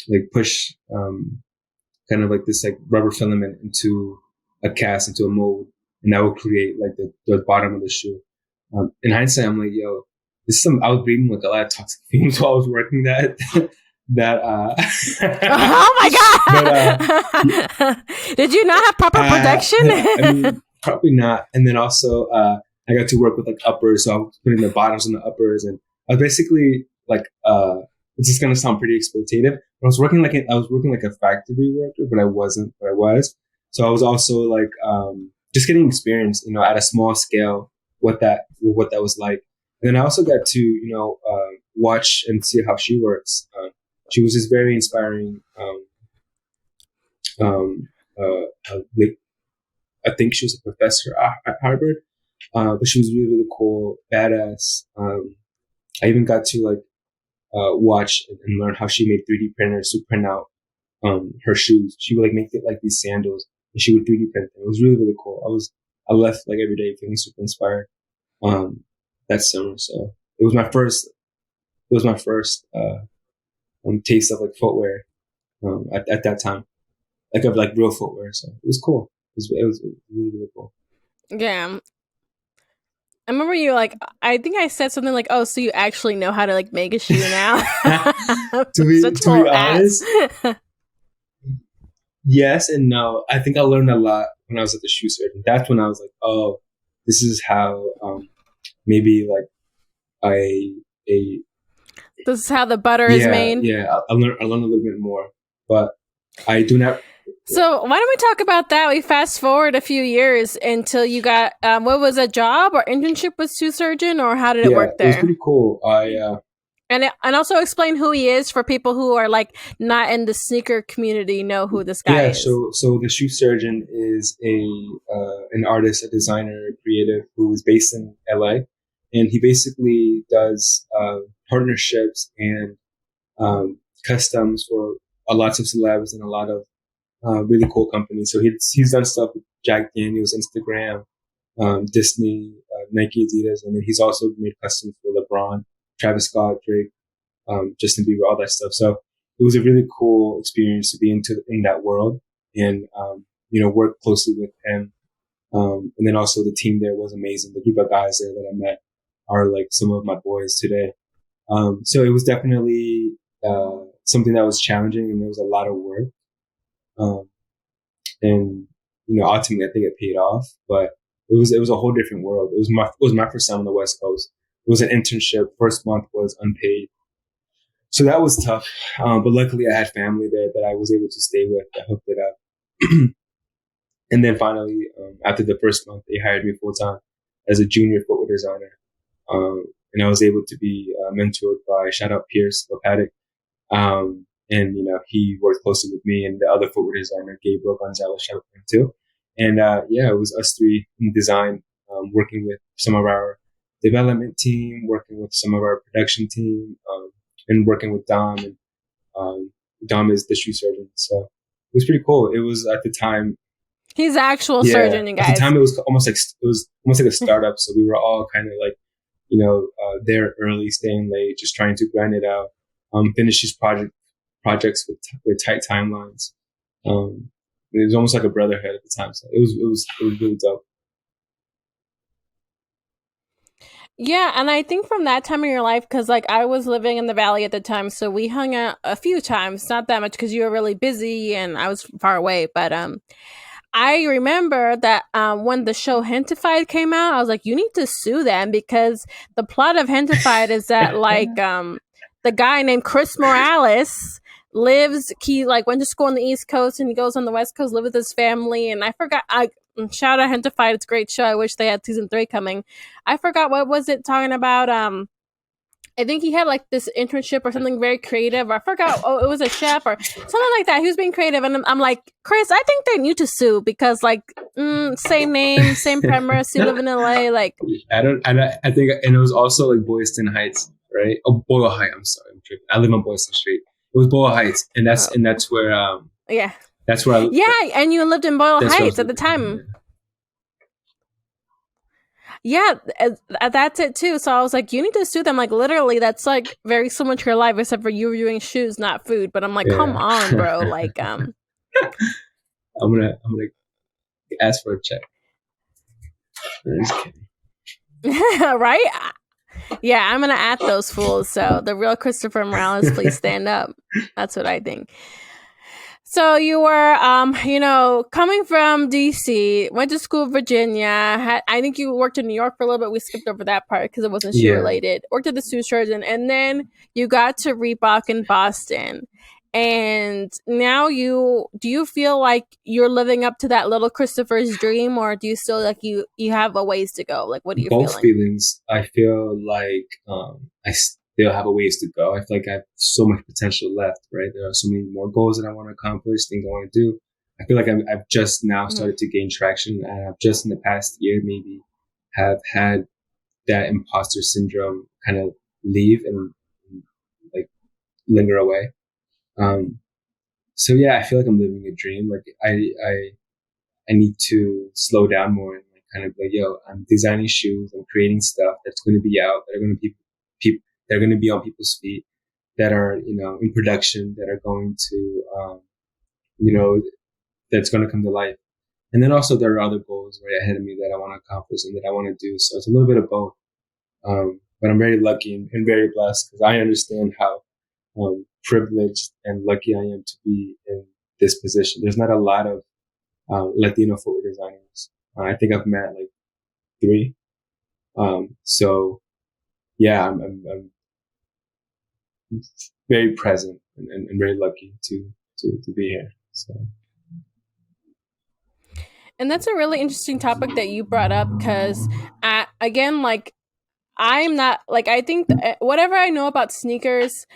like push kind of like this like rubber filament into a cast, into a mold. and that would create like the bottom of the shoe. In hindsight, I'm like, yo, this is some. I was breathing like a lot of toxic fumes while I was working that. that
Oh
but
my god! Did you not have proper protection?
I mean, probably not. And then also, I got to work with like uppers, so I was putting the bottoms on the uppers, and I was basically like, it's just gonna sound pretty exploitative. But I was working like a factory worker, but I wasn't. But I was. So I was also like, just getting experience, at a small scale, what that was like. And then I also got to, watch and see how she works. She was just very inspiring. Um, like, I think she was a professor at Harvard, but she was really, really cool, badass. I even got to like watch and learn how she made 3D printers to print out her shoes. She would like make it like these sandals, and she would 3D print them. It was really, really cool. I left like every day feeling super inspired that summer. So it was my first taste of like footwear at that time, like of like real footwear. So it was cool. It was really, really cool.
Yeah. I remember you like I think I said something like, "Oh, so you actually know how to like make a shoe now?" Such a
To be
little ass.
honest, yes and no. I think I learned a lot when I was at the shoe surgeon. That's when I was like, oh, this is how maybe like a
This is how the butter is
yeah,
made.
yeah. I learned a little bit more, but I do not. Yeah,
So why don't we talk about that? We fast forward a few years until you got what was a job or internship with shoe surgeon, or how did it
yeah,
work
it was
there?
pretty cool.
And also explain who he is for people who are like not in the sneaker community know who this guy
Yeah,
is.
so the shoe surgeon is an artist, a designer, a creative who is based in LA, and he basically does partnerships and customs for a lots of celebs and a lot of really cool companies. So he's done stuff with Jack Daniels, Instagram, Disney, Nike, Adidas, and then he's also made customs for LeBron, Travis Scott, Drake, Justin Bieber, all that stuff. So it was a really cool experience to be in that world and work closely with him. And then also the team there was amazing. The group of guys there that I met are like some of my boys today. So it was definitely something that was challenging and there was a lot of work. Um, and ultimately I think it paid off, but it was a whole different world. It was my first time on the West Coast. It was an internship. First month was unpaid. So that was tough. But luckily I had family there that I was able to stay with that hooked it up. And then finally, after the first month, they hired me full time as a junior footwear designer. And I was able to be mentored by shout out Pierce Lopatic. And he worked closely with me and the other footwear designer, Gabriel Gonzalez, shout out to him too. And yeah, it was us three in design, working with some of our development team, working with some of our production team, and working with Dom. And Dom is the shoe surgeon, so it was pretty cool. It was at the time.
He's the actual
Yeah,
surgeon, you
at the
guys.
time it was almost like a startup. So we were all kind of like, there early, staying late, just trying to grind it out, finish these projects with tight timelines. It was almost like a brotherhood at the time. So it was really dope.
Yeah, and I think from that time in your life, because like I was living in the valley at the time, so we hung out a few times, not that much because you were really busy and I was far away. But I remember that when the show Hentified came out, I was like, you need to sue them because the plot of Hentified is that like the guy named Chris Morales he like went to school on the East Coast and he goes on the West Coast, live with his family, and I forgot I shout out Hentified, it's a great show. I wish they had season 3 coming. I forgot what was it talking about. I think he had like this internship or something very creative. Or I forgot. Oh, it was a chef or something like that. He was being creative, and I'm like, Chris, I think they need to sue because like same name, same premise. You live in LA, like
I think, and it was also like Boylston Heights, right? Oh, Boyle Heights. I'm sorry, I'm tripping. I live on Boylston Street. It was Boyle Heights, and
oh,
that's where
yeah,
that's where
yeah. And you lived in Boyle
that's where I was
Heights at the
living.
time. Yeah, that's it too. So I was like, you need to sue them. Like literally, that's like very similar to your life, except for you were doing shoes, not food. But I'm like, come
Yeah,
on, bro.
I'm gonna ask for a check. I'm just kidding.
Right? Yeah, I'm gonna at those fools. So the real Christopher Morales, please stand up. That's what I think. So you were, coming from DC, went to school in Virginia. I think you worked in New York for a little bit. We skipped over that part because it wasn't shoe
Yeah,
related. Worked at the shoe surgeon, and then you got to Reebok in Boston. And now do you feel like you're living up to that little Christopher's dream, or do you still like you have a ways to go? Like, what are you
both
feeling?
feelings. I feel like I still have a ways to go. I feel like I have so much potential left. Right, there are so many more goals that I want to accomplish, things I want to do. I feel like I've just now
Mm-hmm.
started to gain traction, and I've just in the past year maybe have had that imposter syndrome kind of leave and like linger away. Um, so yeah, I feel like I'm living a dream. Like I need to slow down more and like kind of like, yo, I'm designing shoes, I'm creating stuff that's going to be out, that are going to be people, that are going to be on people's feet, that are, in production, that are going to, you know, that's going to come to life. And then also there are other goals right ahead of me that I want to accomplish and that I want to do. So it's a little bit of both. But I'm very lucky and very blessed because I understand how privileged and lucky I am to be in this position. There's not a lot of Latino footwear designers. I think I've met like three. So yeah, I'm very present and very lucky to be here. So
And that's a really interesting topic that you brought up because, again, like I'm not like I think whatever I know about sneakers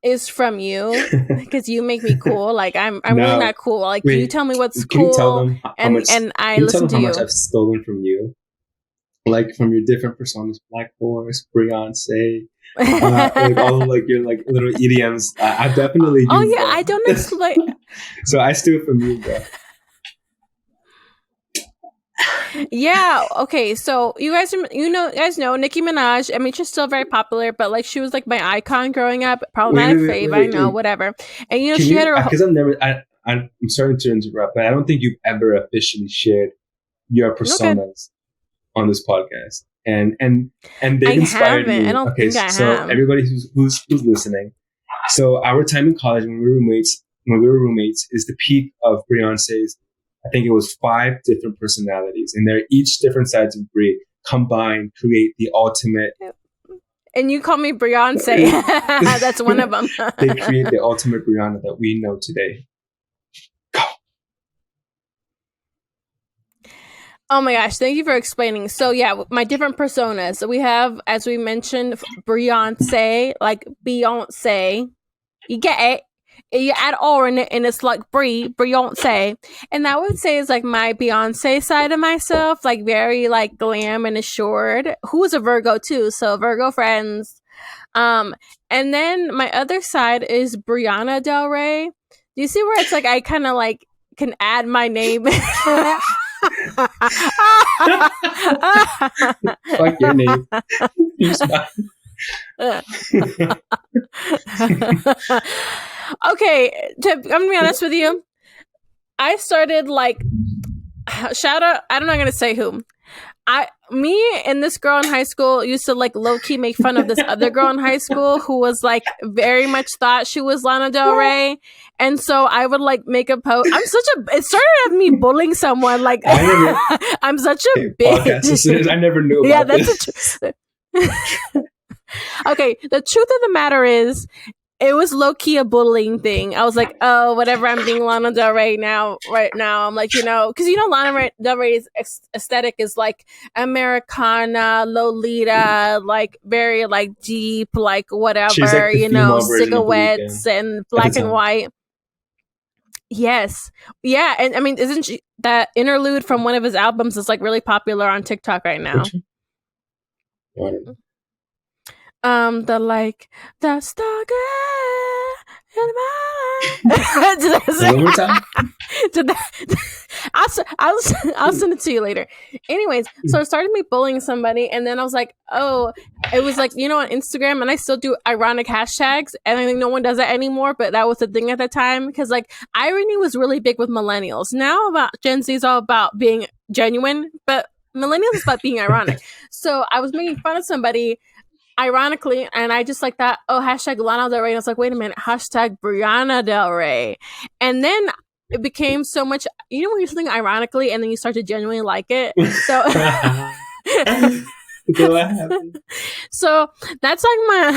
is from you because you make me cool. Like I'm really
now,
not cool. Like you
wait,
tell me what's
can you tell
cool
them how
and
much?
I
Can you tell
listen
them
to
how much
you.
I've stolen from you? Like from your different personas, Black Horse, Beyonce, like all of like your like little EDMs. I've definitely
Oh
used
yeah, I
them.
don't exploit.
So I steal from you, bro.
Yeah. Okay. So you guys know Nicki Minaj. I mean, she's still very popular, but like she was like my icon growing up.
Wait, wait,
Problematic
wait,
fave.
wait,
I
wait,
know.
wait.
Whatever. And
Can
she had
you?
her.
Because I've never. I'm starting to interrupt, but I don't think you've ever officially shared your
Okay.
personas on this podcast, and
I
they've inspired
haven't. I
me.
don't
Okay,
think I
so
have.
everybody who's listening, so our time in college when we were roommates is the peak of Beyonce's. I think it was 5 different personalities, and they're each different sides of Brie combined create the ultimate.
And you call me Beyonce. That's one of them.
They create the ultimate Brianna that we know today.
Oh my gosh, thank you for explaining. So yeah, my different personas. So we have, as we mentioned, Beyonce, like Beyonce. You get it. You add R in it, and it's like Beyonce. And I would say is like my Beyonce side of myself, like very like glam and assured. Who's a Virgo too, so Virgo friends. Um, and then my other side is Brianna Del Rey. Do you see where it's like I kind of like can add my name?
Fuck your name.
Okay, I'm gonna be honest with you. I started like shout out. I'm not gonna say who. Me and this girl in high school used to like low key make fun of this other girl in high school who was like very much thought she was Lana Del Rey, and so I would like make a post. It started with me bullying someone. Like I'm such a
podcast listeners.
bitch.
I never knew
Yeah,
about
that's
this.
okay. The truth of the matter is, it was low key a bullying thing. I was like, oh, whatever. I'm being Lana Del Rey now. Right now, I'm like, because Lana Del Rey's aesthetic is like Americana, Lolita, like very like deep, like
She's
whatever.
like the female version of the
Silhouettes
weekend
and
at the
black and
time.
white. Yes, yeah, and I mean, isn't she that interlude from one of his albums is like really popular on TikTok right now?
Which one?
The like the star girl in my
One more time.
I'll send it to you later. Anyways, so it started me bullying somebody, and then I was like, oh, it was like on Instagram, and I still do ironic hashtags, and I think no one does that anymore, but that was the thing at the time because like irony was really big with millennials. Now about Gen Z is all about being genuine, but Millennials is about being ironic. So I was making fun of somebody ironically, and I just like that, oh, hashtag Lana Del Rey. And I was like, wait a minute, hashtag Brianna Del Rey. And then it became so much, you know, when you're something ironically and then you start to genuinely like it. So so that's like my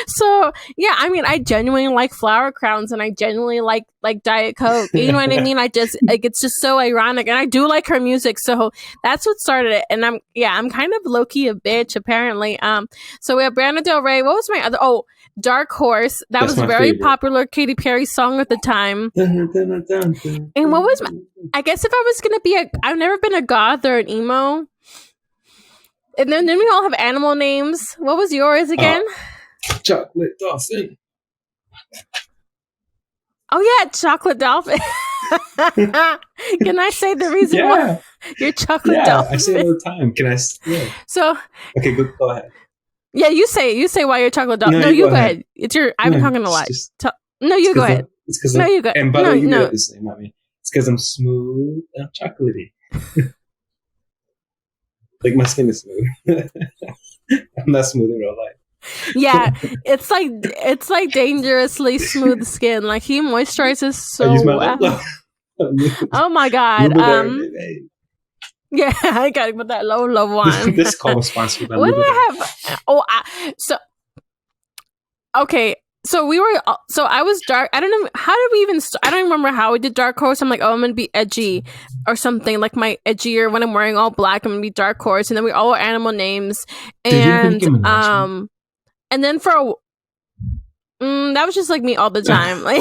so yeah, I mean, I genuinely like flower crowns and I genuinely like Diet Coke, you know what I mean? I just like, it's just so ironic, and I do like her music, so that's what started it. And I'm kind of low-key a bitch apparently. So we have Brianna Del Rey. What was my other, oh, Dark Horse, that
That's
was a
my
very
favorite.
popular Katy Perry song at the time. And what was my, I guess if I was gonna be I've never been a goth or an emo. And then we all have animal names. What was yours again?
Chocolate Dolphin.
Oh yeah, Chocolate Dolphin. Can I say the reason why you're Chocolate Dolphin?
I say it all the time. Can I? Yeah.
So
okay, go ahead.
Yeah, you say why you're Chocolate Dolphin. No, you go ahead. It's your. I've been talking a lot. No, you go ahead.
It's because
no, you go.
And by the way, you made this name, not me. It's because I'm smooth and chocolatey. Like my skin is smooth. I'm not smooth in real life.
Yeah, it's like dangerously smooth skin. Like he moisturizes so well. Oh my god. Yeah, I gotta put that low one.
This call was sponsored by.
What did I have? Oh, okay. So I was dark. I don't know. How did we even I don't remember how we did Dark Horse. I'm like, oh, I'm going to be edgy or something. Like my edgier when I'm wearing all black, I'm going to be Dark Horse. And then we all were animal names. And, and then that was just like me all the time. Like,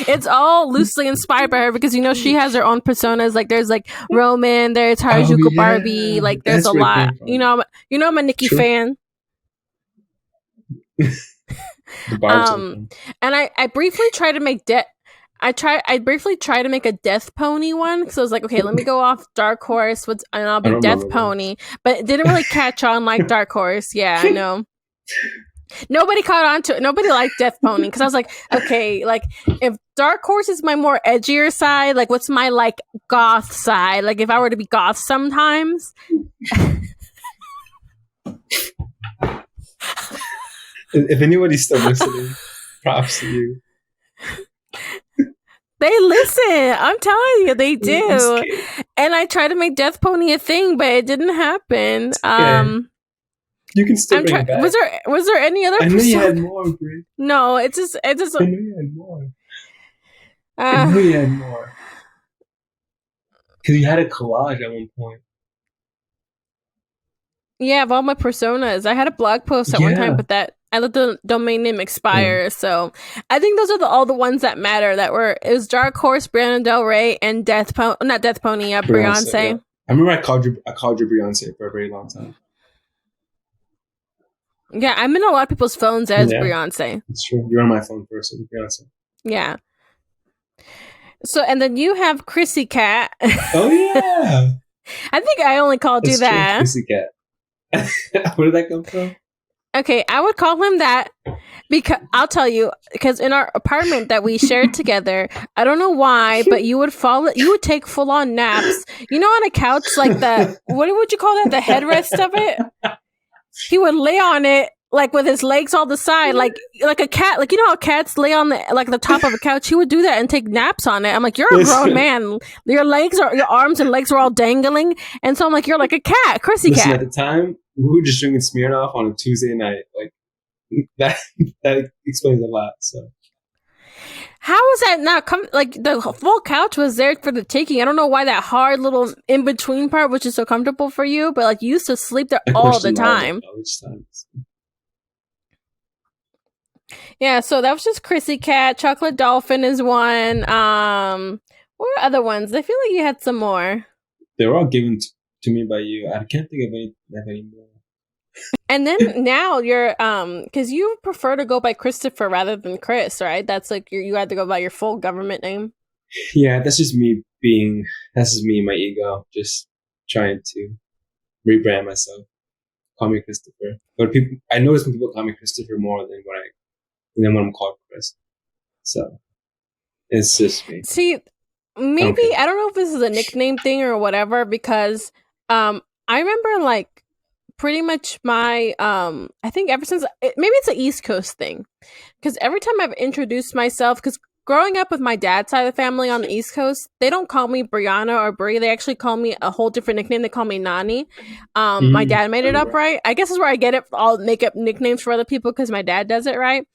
it's all loosely inspired by her because, you know, she has her own personas. Like there's like Roman, there's Harajuku Barbie. Like there's a lot. You know, I'm a Nicki fan. And I briefly tried to make I briefly tried to make a Death Pony one because I was like, okay, let me go off Dark Horse and I'll be Death Pony, but it didn't really catch on like Dark Horse. Yeah, I know. Nobody caught on to it. Nobody liked Death Pony because I was like, okay, like if Dark Horse is my more edgier side, like what's my like goth side? Like if I were to be goth sometimes.
If anybody's still listening, props to you.
They listen. I'm telling you, they do. And I tried to make Death Pony a thing, but it didn't happen.
You can still bring it back.
Was there any other?
I knew you had more, Brie.
No, it's just.
I knew you had more. I knew you had more. Because you had a collage at one point.
Yeah, of all my personas. I had a blog post at one time, but I let the domain name expire. So I think those are all the ones that matter. It was Dark Horse, Brianna Del Rey, and not Death Pony, Beyonce.
Yeah. I remember I called you Beyonce for a very long time.
Yeah, I'm in a lot of people's phones as Beyonce.
It's true. You're on my phone first with Beyonce.
Yeah. So, and then you have Chrissy Cat.
Oh, yeah.
I think I only called you that.
Chrissy Cat. Where did that come from?
Okay, I would call him that because I'll tell you, because in our apartment that we shared together, I don't know why, but you would take full on naps. You know, on a couch, like what would you call that? The headrest of it? He would lay on it, like with his legs on the side, like a cat. Like, you know how cats lay on the top of a couch? He would do that and take naps on it. I'm like, you're a grown man. Your arms and legs are all dangling. And so I'm like, you're like a cat, Chrissy Cat.
At the time, we were just drinking Smirnoff on a Tuesday night. Like that explains a lot. So
how was that not like the full couch was there for the taking? I don't know why that hard little in between part was just so comfortable for you, but like you used to sleep there all the time. Yeah, so that was just Chrissy Cat. Chocolate Dolphin is one. What are other ones? I feel like you had some more.
They were all given to me by you. I can't think of any more.
And then now you're because you prefer to go by Christopher rather than Chris, right? That's like you had to go by your full government name.
Yeah, that's just me my ego, just trying to rebrand myself. Call me Christopher. But I notice when people call me Christopher more than when I'm called Chris. So it's just me.
See,
I don't
maybe
care.
I don't know if this is a nickname thing or whatever because I remember like pretty much my I think ever since maybe it's an East Coast thing because every time I've introduced myself, because growing up with my dad's side of the family on the East Coast, they don't call me Brianna or Brie. They actually call me a whole different nickname. They call me Nani. My dad made
I
it up
remember.
right. I guess is where I get it. I'll make up nicknames for other people because my dad does it right.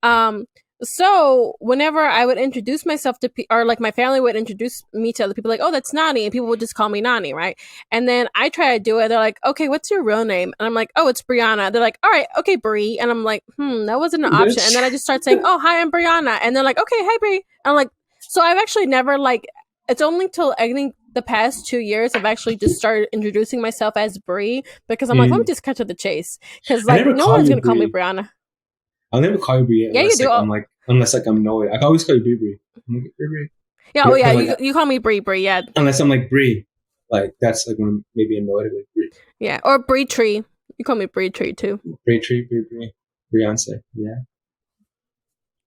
Um, so whenever I would introduce myself to or like my family would introduce me to other people, like, oh, that's Nani, and people would just call me Nani, right? And then I try to do it. They're like, okay, what's your real name? And I'm like, oh, it's Brianna. They're like, all right, okay, Brie. And I'm like, that wasn't an option. And
Bitch.
then I just start saying, oh, hi, I'm Brianna. And they're like, okay, hi, Brie. And I'm like, so I've actually never like. It's only till I think the past 2 years I've actually just started introducing myself as Brie because I'm like, let me
Mm.
just cut to the chase because
I
like
never
no
call
one's
you
gonna call me
Brie.
Brianna.
I'll never call you Brie
Yeah, you do.
unless like I'm annoyed. I can always call you Brie Brie. I'm like Brie Brie.
Yeah, oh
Yeah,
yeah,
but like
you call me Brie Brie, yeah.
unless I'm like Brie, like that's like when I'm maybe annoyed like Brie.
Yeah. Or Brie Tree. You call me Brie Tree too.
Brie Tree, Brie Brie, Beyonce. Yeah.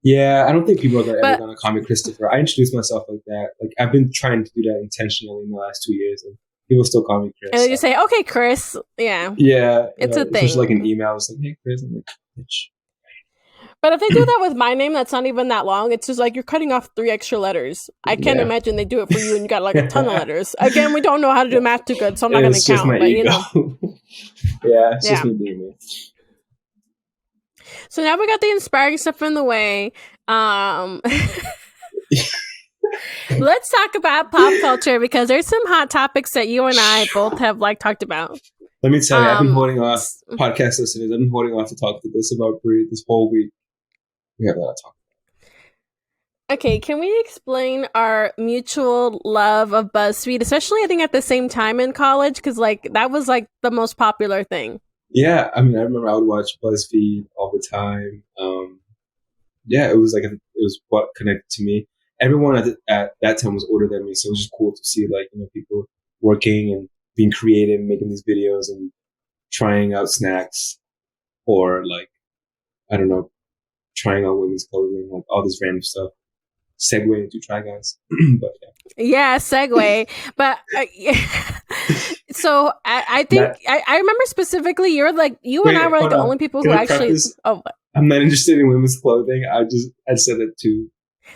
Yeah, I don't think people are ever
But
gonna call me Christopher. I introduced myself like that. Like I've been trying to do that intentionally in the last 2 years, and people still call me
and
Chris.
then you
So.
say, okay, Chris. Yeah.
Yeah,
It's a
especially like in
thing.
emails, like hey Chris, I'm like bitch.
But if they do that with my name that's not even that long, it's just like you're cutting off 3 extra letters. I can't
Yeah.
imagine they do it for you and you got like a ton of letters. Again, we don't know how to do math too good, so I'm not gonna
It's just my
count, but you
ego.
know.
Yeah, it's just
Yeah.
me being me.
So now we got the inspiring stuff in the way. Um let's talk about pop culture because there's some hot topics that you and I both have like talked about.
Let me tell you, I've been
Um
holding off podcast listeners. I've been holding off to talk to this about Brie this whole week. We have a lot to talk.
Okay, can we explain our mutual love of BuzzFeed, especially I think at the same time in college, because like that was like the most popular thing.
Yeah, I mean, I remember I would watch BuzzFeed all the time. Yeah, it was like it was what connected to me. Everyone at that time was older than me, so it was just cool to see like people working and being creative, making these videos and trying out snacks or like I don't know, trying on women's clothing, like all this random stuff. Segue into Try Guys, but
Yeah, segue. But so I think
not
I remember specifically you and I
wait.
were like
Hold
the
on.
only people
Can
who
I
actually.
preface?
Oh,
I'm not interested in women's clothing. I said it to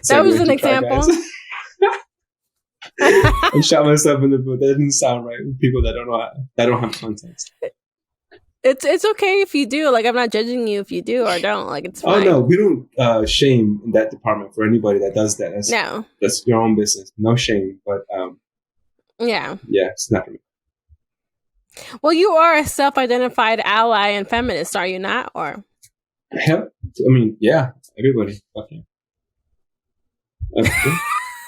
that
segue
was an
into Try Guys.
example.
I shot myself in the foot. That didn't sound right with people that don't have context.
It's okay if you do. Like I'm not judging you if you do or don't. Like it's
Oh no,
fine.
we don't shame in that department for anybody that does that.
No.
That's your own business. No shame, but
Yeah.
yeah, it's not for me.
Well, you are a self-identified ally and feminist, are you not? Or
Hell, I mean, yeah, everybody. Okay. Okay.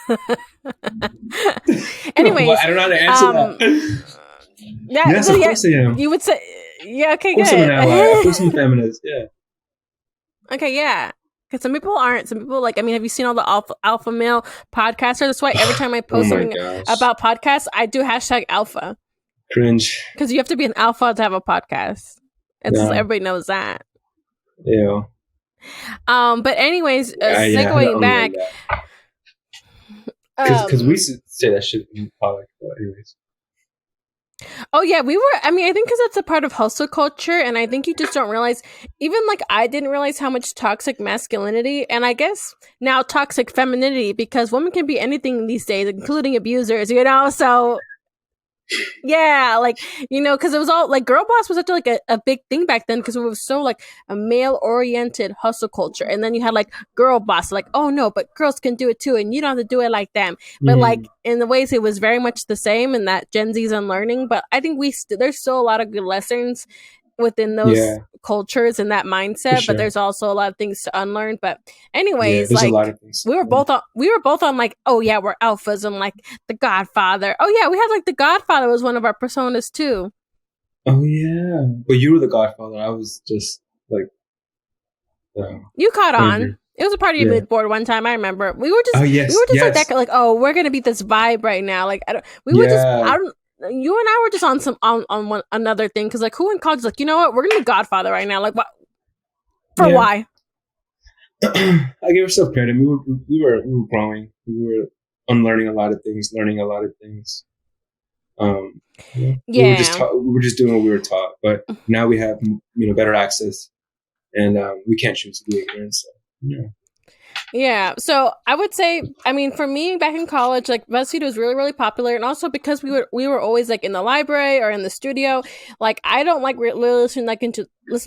Well,
anyways,
I don't know how to answer
um
that.
yeah,
Yes,
so
of
yeah,
course I am.
you would say yeah,
Of
okay,
course I'm an ally. Of course I'm a
good.
feminist. Yeah.
Okay, yeah. Because some people aren't. Some people like. I mean, have you seen all the alpha male podcasters? That's why every time I
Oh
post
my
something
gosh.
about podcasts, I do hashtag alpha
Cringe.
because you have to be an alpha to have a podcast. It's just,
No.
everybody knows that.
Ew.
But anyways,
Yeah, I had to
segueing
unlearn
back.
that. Because we
Um.
used to say that shit in public. But anyways.
Oh yeah, we were. I mean, I think because that's a part of hustle culture, and I think you just don't realize. Even like I didn't realize how much toxic masculinity, and I guess now toxic femininity, because women can be anything these days, including abusers. You know, so yeah, like because it was all like girl boss was such like a big thing back then because it was so like a male oriented hustle culture, and then you had like girl boss, like oh no, but girls can do it too, and you don't have to do it like them. But
Mm,
like in the ways it was very much the same, and that Gen Z's unlearning. But I think there's still a lot of good lessons within those
yeah,
cultures and that
for
mindset, but
sure.
there's also a lot of things to unlearn. But
Yeah,
anyways,
there's a lot
like
of things.
we were both on like, oh yeah, we're alphas and like the Godfather. Oh yeah, we had like the Godfather was one of our personas too.
Oh yeah, but you were the Godfather. I was just like
You caught on.
stranger.
It was a party
Yeah.
board one time. I remember we were
Oh
just like that,
yes,
like oh we're gonna beat this vibe right now. Like
yeah,
I don't. You and I were just on some on one another thing because like who in college is like you know what we're gonna be Godfather right now like what for
yeah.
why
I gave ourselves credit. We were growing. We were. unlearning a lot of things, learning a lot of things. Um, yeah, we were just
Yeah.
taught, we were just doing what we were taught, but now we have better access, and we can't choose to be ignorant. So yeah.
Yeah. So I would say, I mean, for me back in college, like BuzzFeed was really, really popular, and also because we were always like in the library or in the studio. Like I don't like really listen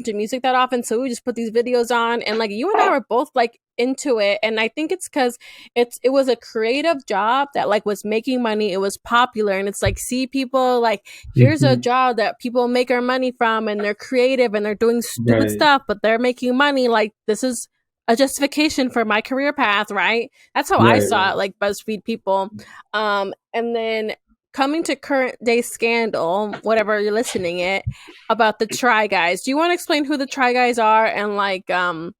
to music that often, so we just put these videos on, and like you and I were both like into it, and I think it's because it was a creative job that like was making money. It was popular, and it's like see people like here's a
Hmm.
job that people make our money from, and they're creative and they're doing stupid
Right,
stuff, but they're making money. Like this is a justification for my career path, right? That's how I
right,
saw
right.
it, like BuzzFeed people. And then coming to current day scandal, whatever you're listening it, about the Try Guys. Do you want to explain who the Try Guys are and like how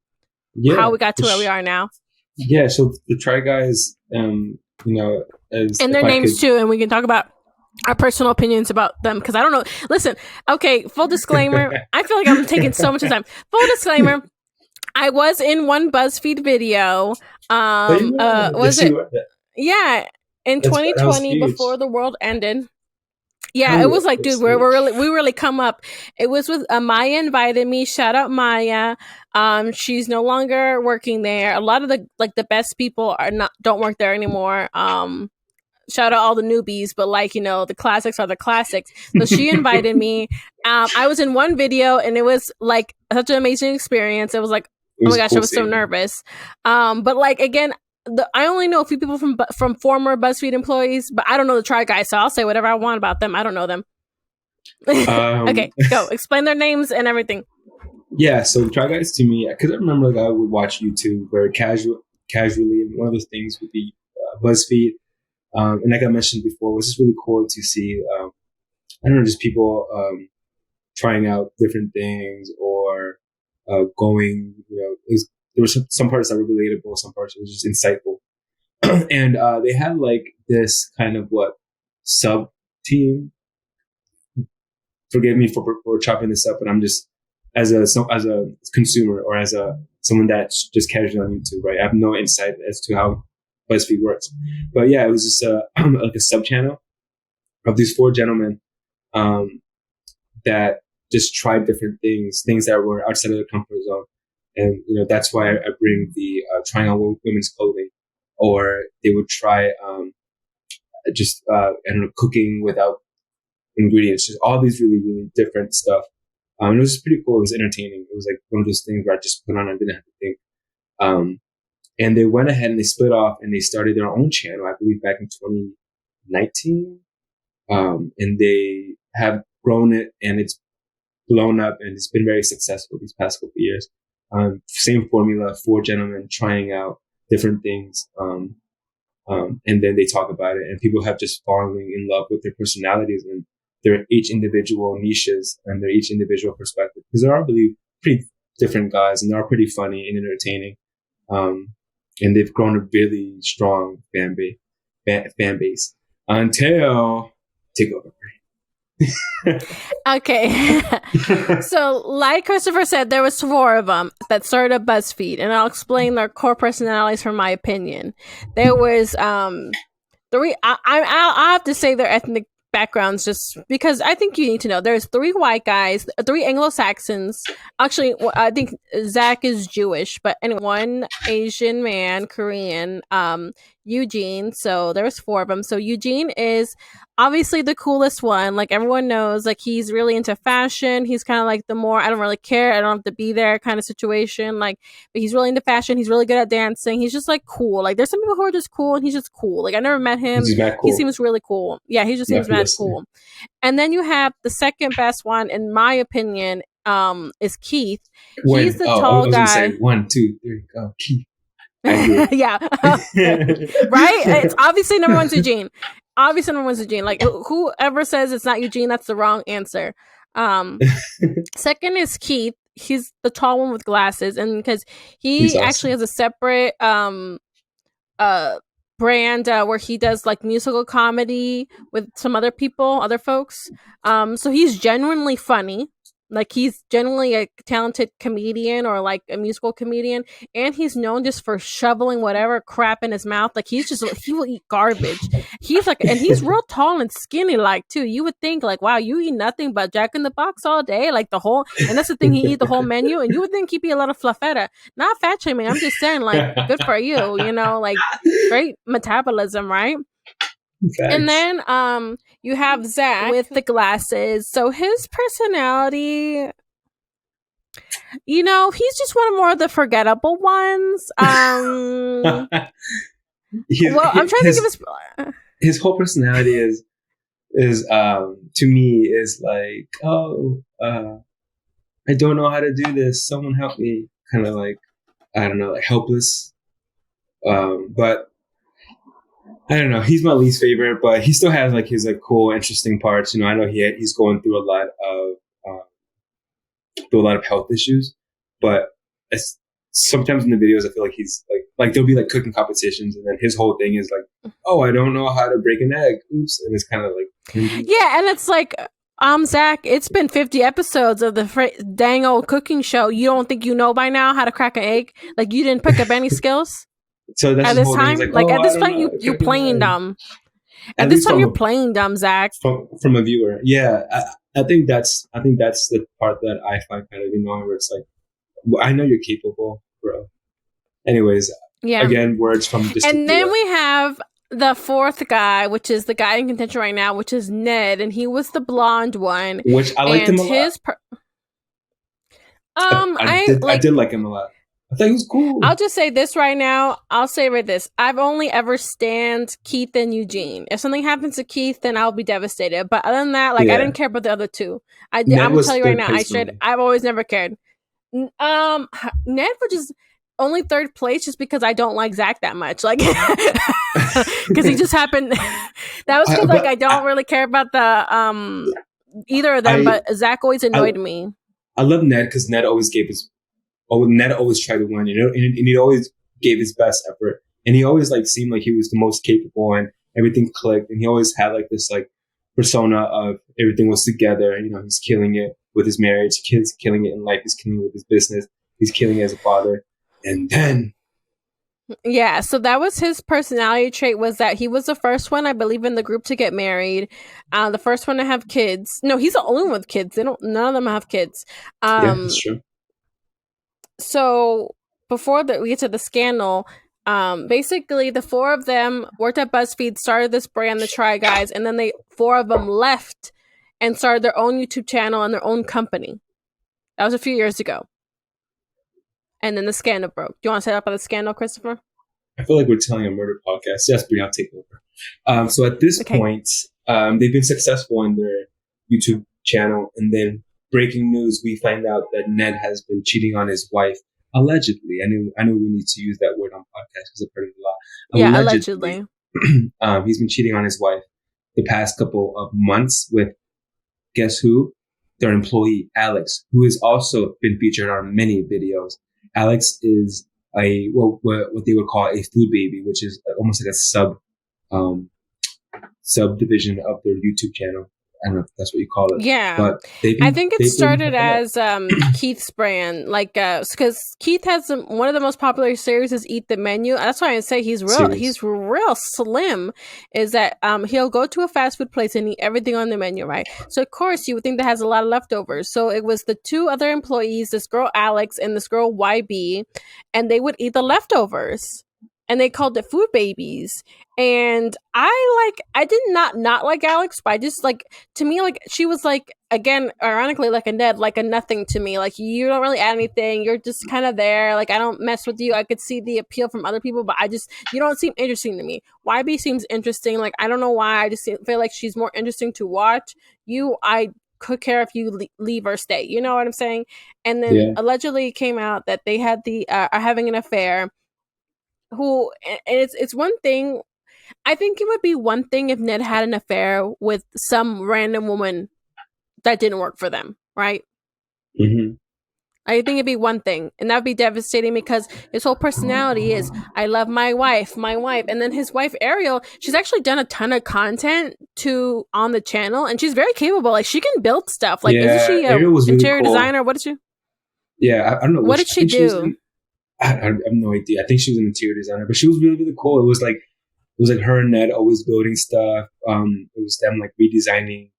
Yeah,
we got to where we are now?
yeah. So the Try Guys, as
And
if
their
I
names
could,
too, and we can talk about our personal opinions about them because I don't know. Listen, okay, full disclaimer. I feel like I'm taking so much time. Full disclaimer. I was in one BuzzFeed video.
so you
Was
yes, you
it
were.
Yeah, in
That was
2020 before
huge.
the world ended.
Hell
Yeah, it
yeah,
was like, dude,
that's
we're
huge.
really we really come up. It was with Maya invited me. Shout out Maya. She's no longer working there. A lot of the best people are not don't work there anymore. Shout out all the newbies, but like the classics are the classics. So she invited me. I was in one video, and it was like such an amazing experience. It was like,
It
oh my
was
gosh, I
cool
was so
seeing you.
nervous. But like again, I only know a few people from former BuzzFeed employees, but I don't know the Try Guys, so I'll say whatever I want about them. I don't know them.
Um,
Okay, go explain their names and everything.
yeah. So the Try Guys to me, because I remember like I would watch YouTube very casually, and one of those things would be BuzzFeed. And like I mentioned before, it was just really cool to see. I don't know, just people trying out different things or going. There were some parts that were relatable, some parts that were just insightful, and they had like this kind of what sub team. Forgive me for chopping this up, but I'm just as a consumer or as a someone that's just casually on YouTube, right? I have no insight as to how BuzzFeed works, but yeah, it was just like a sub channel of these four gentlemen um, that just tried different things that were outside of their comfort zone, and that's why I bring the trying on women's clothing, or they would try just I don't know, cooking without ingredients, just all these really, really different stuff. It was pretty cool. It was entertaining. It was like one of those things where I just put on and didn't have to think. Um, and they went ahead and they split off and they started their own channel, I believe back in 2019. And they have grown it and it's blown up and it's been very successful these past couple of years. Same formula, four gentlemen trying out different things. And then they talk about it, and people have just falling in love with their personalities and their each individual niches and their each individual perspective. Because they are really pretty different guys, and they are pretty funny and entertaining. And they've grown a really strong fan base until take over.
Okay. So, like Christopher said, there was four of them that started BuzzFeed, and I'll explain their core personalities from my opinion. There was three. I'll have to say their ethnic backgrounds just because I think you need to know. There's three white guys, three Anglo Saxons. Actually, I think Zach is Jewish, but anyway, one Asian man, Korean. Eugene. So there was four of them. So Eugene is obviously the coolest one. Like everyone knows, like he's really into fashion. He's kind of like the more I don't really care. I don't have to be there kind of situation. Like, but he's really into fashion. He's really good at dancing. He's just like cool. Like there's some people who are just cool and he's just cool. Like I never met
This
him.
is mad
He
cool.
seems really cool. Yeah, he just
Not
seems
for
mad
listening.
cool. And then you have the second best one, in my opinion, is Keith. He's
When
the
oh, I
tall
was gonna say
guy.
1, 2, 3, go, Keith. I agree.
Yeah. Right? It's obviously number one's Eugene. Obviously number one's Eugene. Like whoever says it's not Eugene, that's the wrong answer. Um, Second is Keith. He's the tall one with glasses, and because
He's
he actually
awesome.
has a separate uh brand where he does like musical comedy with some other people, other folks. So he's genuinely funny. Like he's generally a talented comedian or like a musical comedian, and he's known just for shoveling whatever crap in his mouth. Like he will eat garbage. He's like, and he's real tall and skinny like too. You would think like, wow, you eat nothing but Jack in the Box all day, like the whole. And that's the thing, he eat the whole menu, and you would think he'd be a lot of fluffetta. Not fat shaming. I'm just saying, like, good for you. You know, like great metabolism, right? And
Facts.
then you have Zach with the glasses. So his personality, you know, he's just one of more of the forgettable ones. Well, I'm trying to think of
his whole personality is to me is like, oh, I don't know how to do this. Someone help me. Kind of like, I don't know, like helpless. But I don't know. He's my least favorite, but he still has like his like cool, interesting parts. You know, I know he's going um, through a lot of health issues, but it's, sometimes in the videos I feel like he's like there'll be like cooking competitions, and then his whole thing is like, oh, I don't know how to break an egg. Oops, and it's kind of like cringy.
yeah, and it's like, Zach, it's been 50 episodes of the dang old cooking show. You don't think you know by now how to crack an egg? Like you didn't pick up any skills
So that's
at
his
this
whole thing. He's
time?
like,
Like
oh,
at
I
this
don't
point,
know how
you
to cook an
playing
egg.
dumb. At
At
this
least
time, you're playing dumb, Zach.
from a viewer. Yeah, I think that's the part that I find kind of annoying, where it's like, well, I know you're capable, bro. Anyways,
Yeah.
again, words from just a
And then
viewer,
we have the fourth guy, which is the guy in contention right now, which is Ned, and he was the blonde one.
which I liked him
And
a lot. I
like,
did like him a lot. I thought he was cool.
I'll just say this right now. I'll say right this. I've only ever stand Keith and Eugene. If something happens to Keith, then I'll be devastated. But other than that, like, I
Yeah,
didn't care about the other two. I'm
Ned
gonna tell
was
you right
third
now.
place for me.
I've always never cared. Ned was just only third place just because I don't like Zach that much. Like, because he just happened. That was because like I don't really care about the either of them,
I
but Zach always
I
annoyed me.
I love Ned because Ned always gave his. Oh, Ned always tried to win, you know, and he always gave his best effort, and he always like seemed like he was the most capable, and everything clicked, and he always had like this like persona of everything was together, and you know he's killing it with his marriage, he's killing it in life, he's killing it with his business, he's killing it as a father, and then
Yeah, so that was his personality trait, was that he was the first one, I believe, in the group to get married, the first one to have kids. No, he's the only one with kids. None of them have kids.
yeah, that's true.
So before we get to the scandal, basically the four of them worked at BuzzFeed, started this brand, the Try Guys, and then four of them left and started their own YouTube channel and their own company. That was a few years ago. And then the scandal broke. Do you want to set up on the scandal, Christopher?
I feel like we're telling a murder podcast. Yes, Brie, I'll take over. So at this point, they've been successful in their YouTube channel, and then breaking news, we find out that Ned has been cheating on his wife. Allegedly, I know we need to use that word on podcast because it's part of the law.
Yeah, allegedly.
He's been cheating on his wife the past couple of months with, guess who? Their employee, Alex, who has also been featured on many videos. Alex is what they would call a food baby, which is almost like a subdivision of their YouTube channel. I don't know if that's what you call it.
Yeah,
but
I think it started as Keith's brand, like because Keith has one of the most popular series is Eat the Menu. That's why I say he's real slim. Is that he'll go to a fast food place and eat everything on the menu, right? So of course you would think that has a lot of leftovers. So it was the two other employees, this girl Alex and this girl YB, and they would eat the leftovers. And they called it food babies. And I did not like Alex, but I just like, to me, like she was like, again, ironically, like a Ned, like a nothing to me. Like you don't really add anything. You're just kind of there. Like I don't mess with you. I could see the appeal from other people, but you don't seem interesting to me. YB seems interesting. Like I don't know why. I just feel like she's more interesting to watch. I could care if you leave or stay. You know what I'm saying? And then allegedly it came out that they had are having an affair. And it's one thing. I think it would be one thing if Ned had an affair with some random woman that didn't work for them, right?
Mm-hmm.
I think it'd be one thing, and that'd be devastating because his whole personality is I love my wife, and then his wife Ariel. She's actually done a ton of content to on the channel, and she's very capable. Like she can build stuff. Like isn't
Yeah,
she a
Ariel was really
interior
cool.
designer? What did she?
Yeah, I don't know.
What did
I
she
think she was
do?
in. I have no idea. I think she was an interior designer, but she was really really cool. It was like her and Ned always building stuff. It was them like redesigning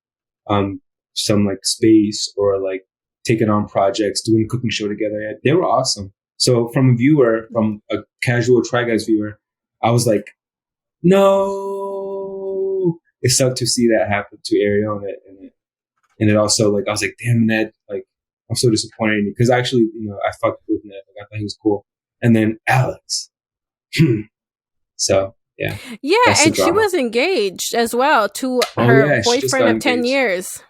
um some like space or like taking on projects, doing a cooking show together. Yeah, they were awesome. So from a casual Try Guys viewer, I was like, no. It sucked to see that happen to Ariel, and it also like I was like, damn Ned, like I'm so disappointed in you because actually, I fucked with Ned. Like I thought he was cool, and then Alex. So yeah,
Yeah,
that's the
and she
drama.
was engaged as well to
Oh
her
yeah, she just
boyfriend
got
of 10
engaged.
years.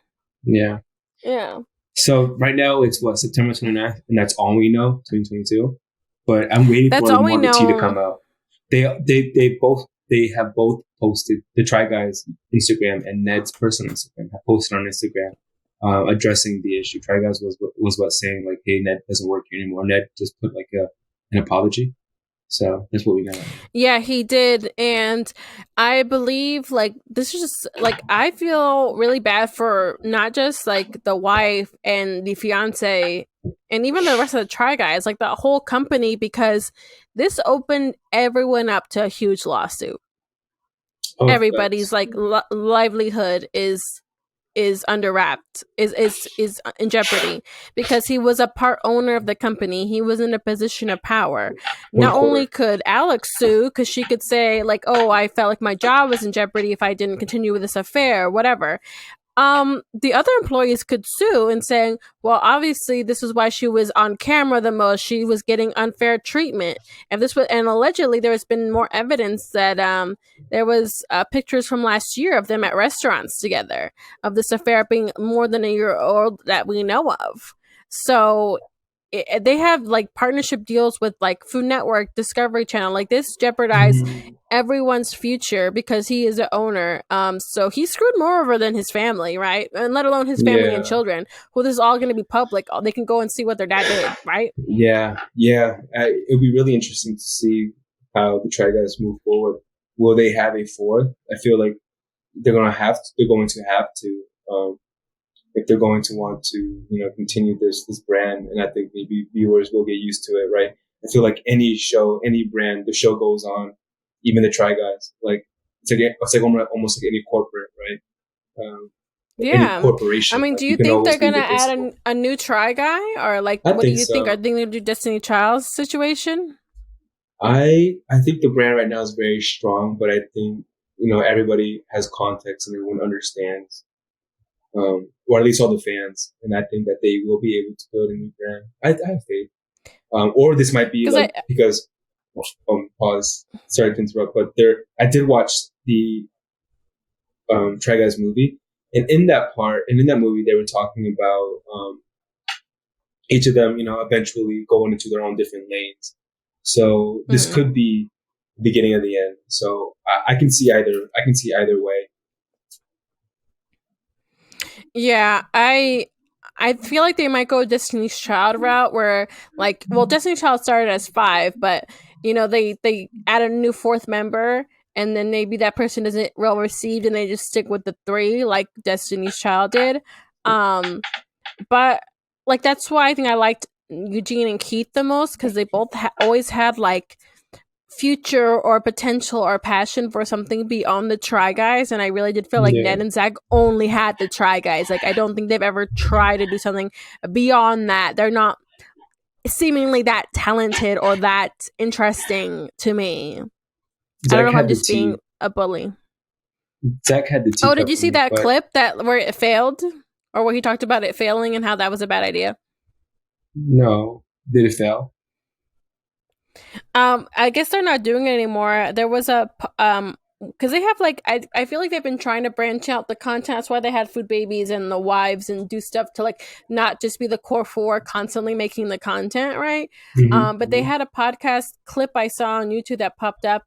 Yeah.
Yeah,
So right now it's what September 29th, and that's all we know, 2022. But I'm waiting
that's
for
all we
more of the tea to
know.
come out. They have both posted the Try Guys Instagram and Ned's personal Instagram have posted on Instagram addressing the issue. Try Guys was what saying like, hey, Ned doesn't work here anymore. Ned just put like an apology. So that's what we know right now.
Yeah, he did. And I believe, like, this is just, like, I feel really bad for not just, like, the wife and the fiance and even the rest of the Try Guys, like, the whole company, because this opened everyone up to a huge lawsuit.
Oh,
Everybody's,
facts.
like, livelihood is under wrapped is in jeopardy because he was a part owner of the company. He was in a position of power.
One
Not only
quarter.
could Alex sue because she could say like, oh, I felt like my job was in jeopardy if I didn't continue with this affair or whatever. The other employees could sue and saying, well, obviously this is why she was on camera the most. She was getting unfair treatment. If this was, and allegedly there has been more evidence that there was pictures from last year of them at restaurants together, of this affair being more than a year old that we know of. So they have like partnership deals with like Food Network, Discovery Channel. Like this jeopardized
Mm,
everyone's future because he is the owner. So he screwed more over than his family, right? And let alone his family and
yeah.
children, who this is all going to be public. They can go and see what their dad did, right?
Yeah, yeah. It'll be really interesting to see how the Try Guys move forward. Will they have a fourth? I feel like they're going to have to, if they're going to want to, continue this brand. And I think maybe viewers will get used to it, right? I feel like any show, any brand, the show goes on, even the Try Guys. Like it's like almost like any corporate, right? Any
Yeah. I
corporation,
mean,
like
do
you
you
can
think
always
they're
be
going to add
replaceable.
a new Try Guy? Or like,
I
what do
think
you think? Are
so.
they going to do Destiny Child's situation?
I think the brand right now is very strong, but I think everybody has context and everyone understands, or at least all the fans, and I think that they will be able to build a new brand. I have faith. Or this might be
Because
like because pause. Sorry to interrupt, but there I did watch the Try Guys movie, and in that movie, they were talking about each of them, eventually going into their own different lanes. So this
mm,
could be the beginning of the end. So I can see either. I can see either way.
yeah, I feel like they might go Destiny's Child route where like well Destiny's Child started as five, but they add a new fourth member and then maybe that person isn't well received and they just stick with the three like Destiny's Child did. Um but like that's why I think I liked Eugene and Keith the most because they both always had like future or potential or passion for something beyond the Try Guys. And I really did feel like
Yeah,
Ned and Zach only had the Try Guys. Like, I don't think they've ever tried to do something beyond that. They're not seemingly that talented or that interesting to me. I don't
Zach
know if I'm
had the
just being
tea.
a bully.
Zach had the
Oh, did
teacup
you
for
see
me,
that
but
clip that where it failed? Or where he talked about it failing and how that was a bad idea?
no, did it fail?
I guess they're not doing it anymore. There was because they have like I feel like they've been trying to branch out the content. That's why they had food babies and the wives and do stuff to like not just be the core four constantly making the content, right? But they
Mm-hmm.
had a podcast clip I saw on YouTube that popped up.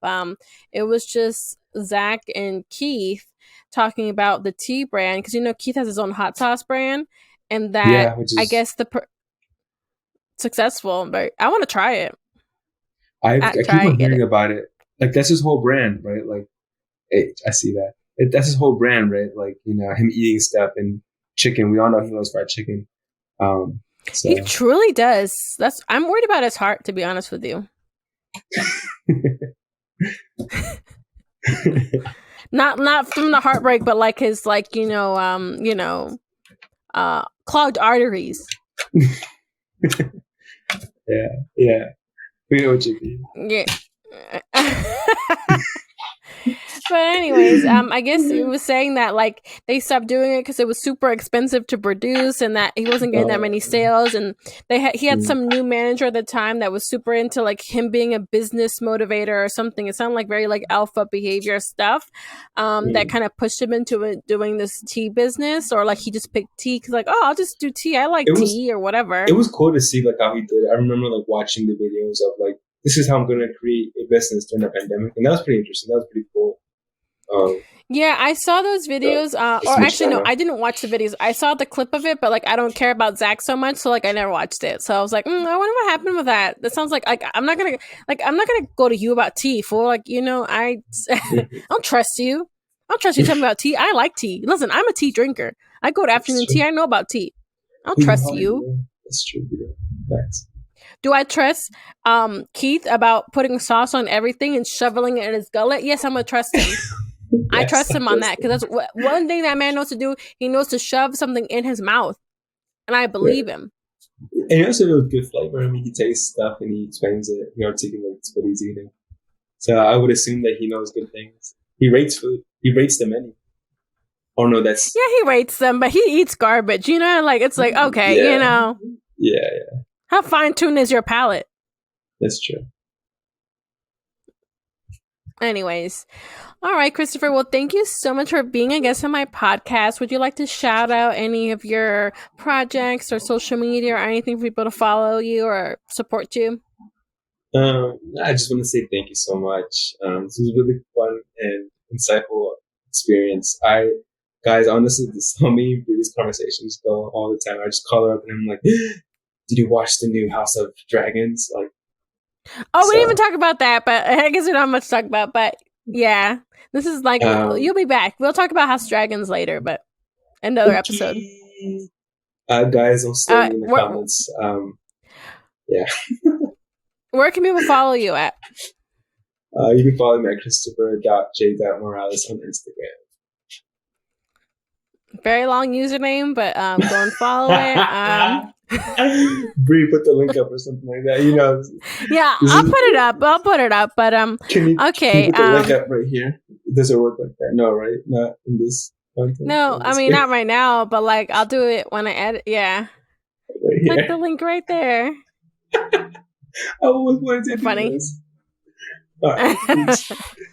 It was just Zach and Keith talking about the tea brand because Keith has his own hot sauce brand, and that
Yeah, which
I
is
guess successful, but I want to try it.
I keep
Try
on
and get
hearing
it.
about it. Like that's his whole brand, right? Like I see that. That's his whole brand, right? Like him eating stuff and chicken. We all know he loves fried chicken. Um,
He
so
truly does. That's I'm worried about his heart, to be honest with you. Not from the heartbreak, but like his like clogged arteries.
yeah, yeah. We know what you mean.
Yeah. But anyways, I guess it was saying that like they stopped doing it because it was super expensive to produce, and that he wasn't getting that many sales. And he had
Mm,
some new manager at the time that was super into like him being a business motivator or something. It sounded like very like alpha behavior stuff, that
mm.
kind of pushed him into doing this tea business, or like he just picked tea because like, oh, I'll just do tea. I like
It was
tea or
it
whatever.
was cool to see like how he did it. I remember like watching the videos of like this is how I'm gonna create a business during the pandemic, and that was pretty interesting. That was pretty cool. Um,
Yeah, I saw those
so
videos.
it's
Or
much
actually, no,
better.
I didn't watch the videos. I saw the clip of it, but like I don't care about Zach so much, so like I never watched it. So I was like, I wonder what happened with that. That sounds like I'm not gonna go to you about tea for like I don't trust you. I don't trust you. Tell me about tea. I like tea. Listen, I'm a tea drinker. I go to
That's
afternoon tea.
true.
I know about tea. I don't
Who you
trust
are,
you.
That's true. Thanks.
Do I trust Keith about putting sauce on everything and shoveling it in his gullet? Yes, I'm gonna trust him. I
Yes,
trust
I
him on
trust
that because
him.
that's one thing that man knows to do. He knows to shove something in his mouth, and I
Yeah.
believe him.
And he also knows good flavor. I mean, he tastes stuff and he explains it. He articulates what he's eating. So I would assume that he knows good things. He rates food. He rates the menu. Oh no, that's
Yeah, he rates them, but he eats garbage. Like it's like okay,
yeah, yeah.
how fine tuned is your palate?
That's true.
Anyways, all right, Christopher. Well, thank you so much for being a guest on my podcast. Would you like to shout out any of your projects or social media or anything for people to follow you or support you?
I just want to say thank you so much. This was really fun and insightful experience. Guys, honestly, this how me through these conversations go all the time. I just call her up and I'm like, "Did you watch the new House of Dragons?" Like,
Oh, we didn't even
so.
talk about that, but I guess we don't have much to talk about. But yeah, this is like
Um,
you'll be back. We'll talk about House Dragons later, but another episode.
okay. Guys, don't slay me in the
Where
comments. Yeah.
where can people follow you at?
You can follow me at Christopher.j.morales on Instagram.
Very long username, but go and follow it.
Bree put the link up or something like that.
Yeah,
This
I'll
is.
put it up. I'll put it up. But
Can you
okay.
put the link up right here? Does it work like that? No, right? Not in this content.
No,
I'm
I
just
mean
kidding.
not right now, but like I'll do it when I edit. Yeah,
Right
click the
here.
link right there.
I always wanted to do
Funny.
this. All right.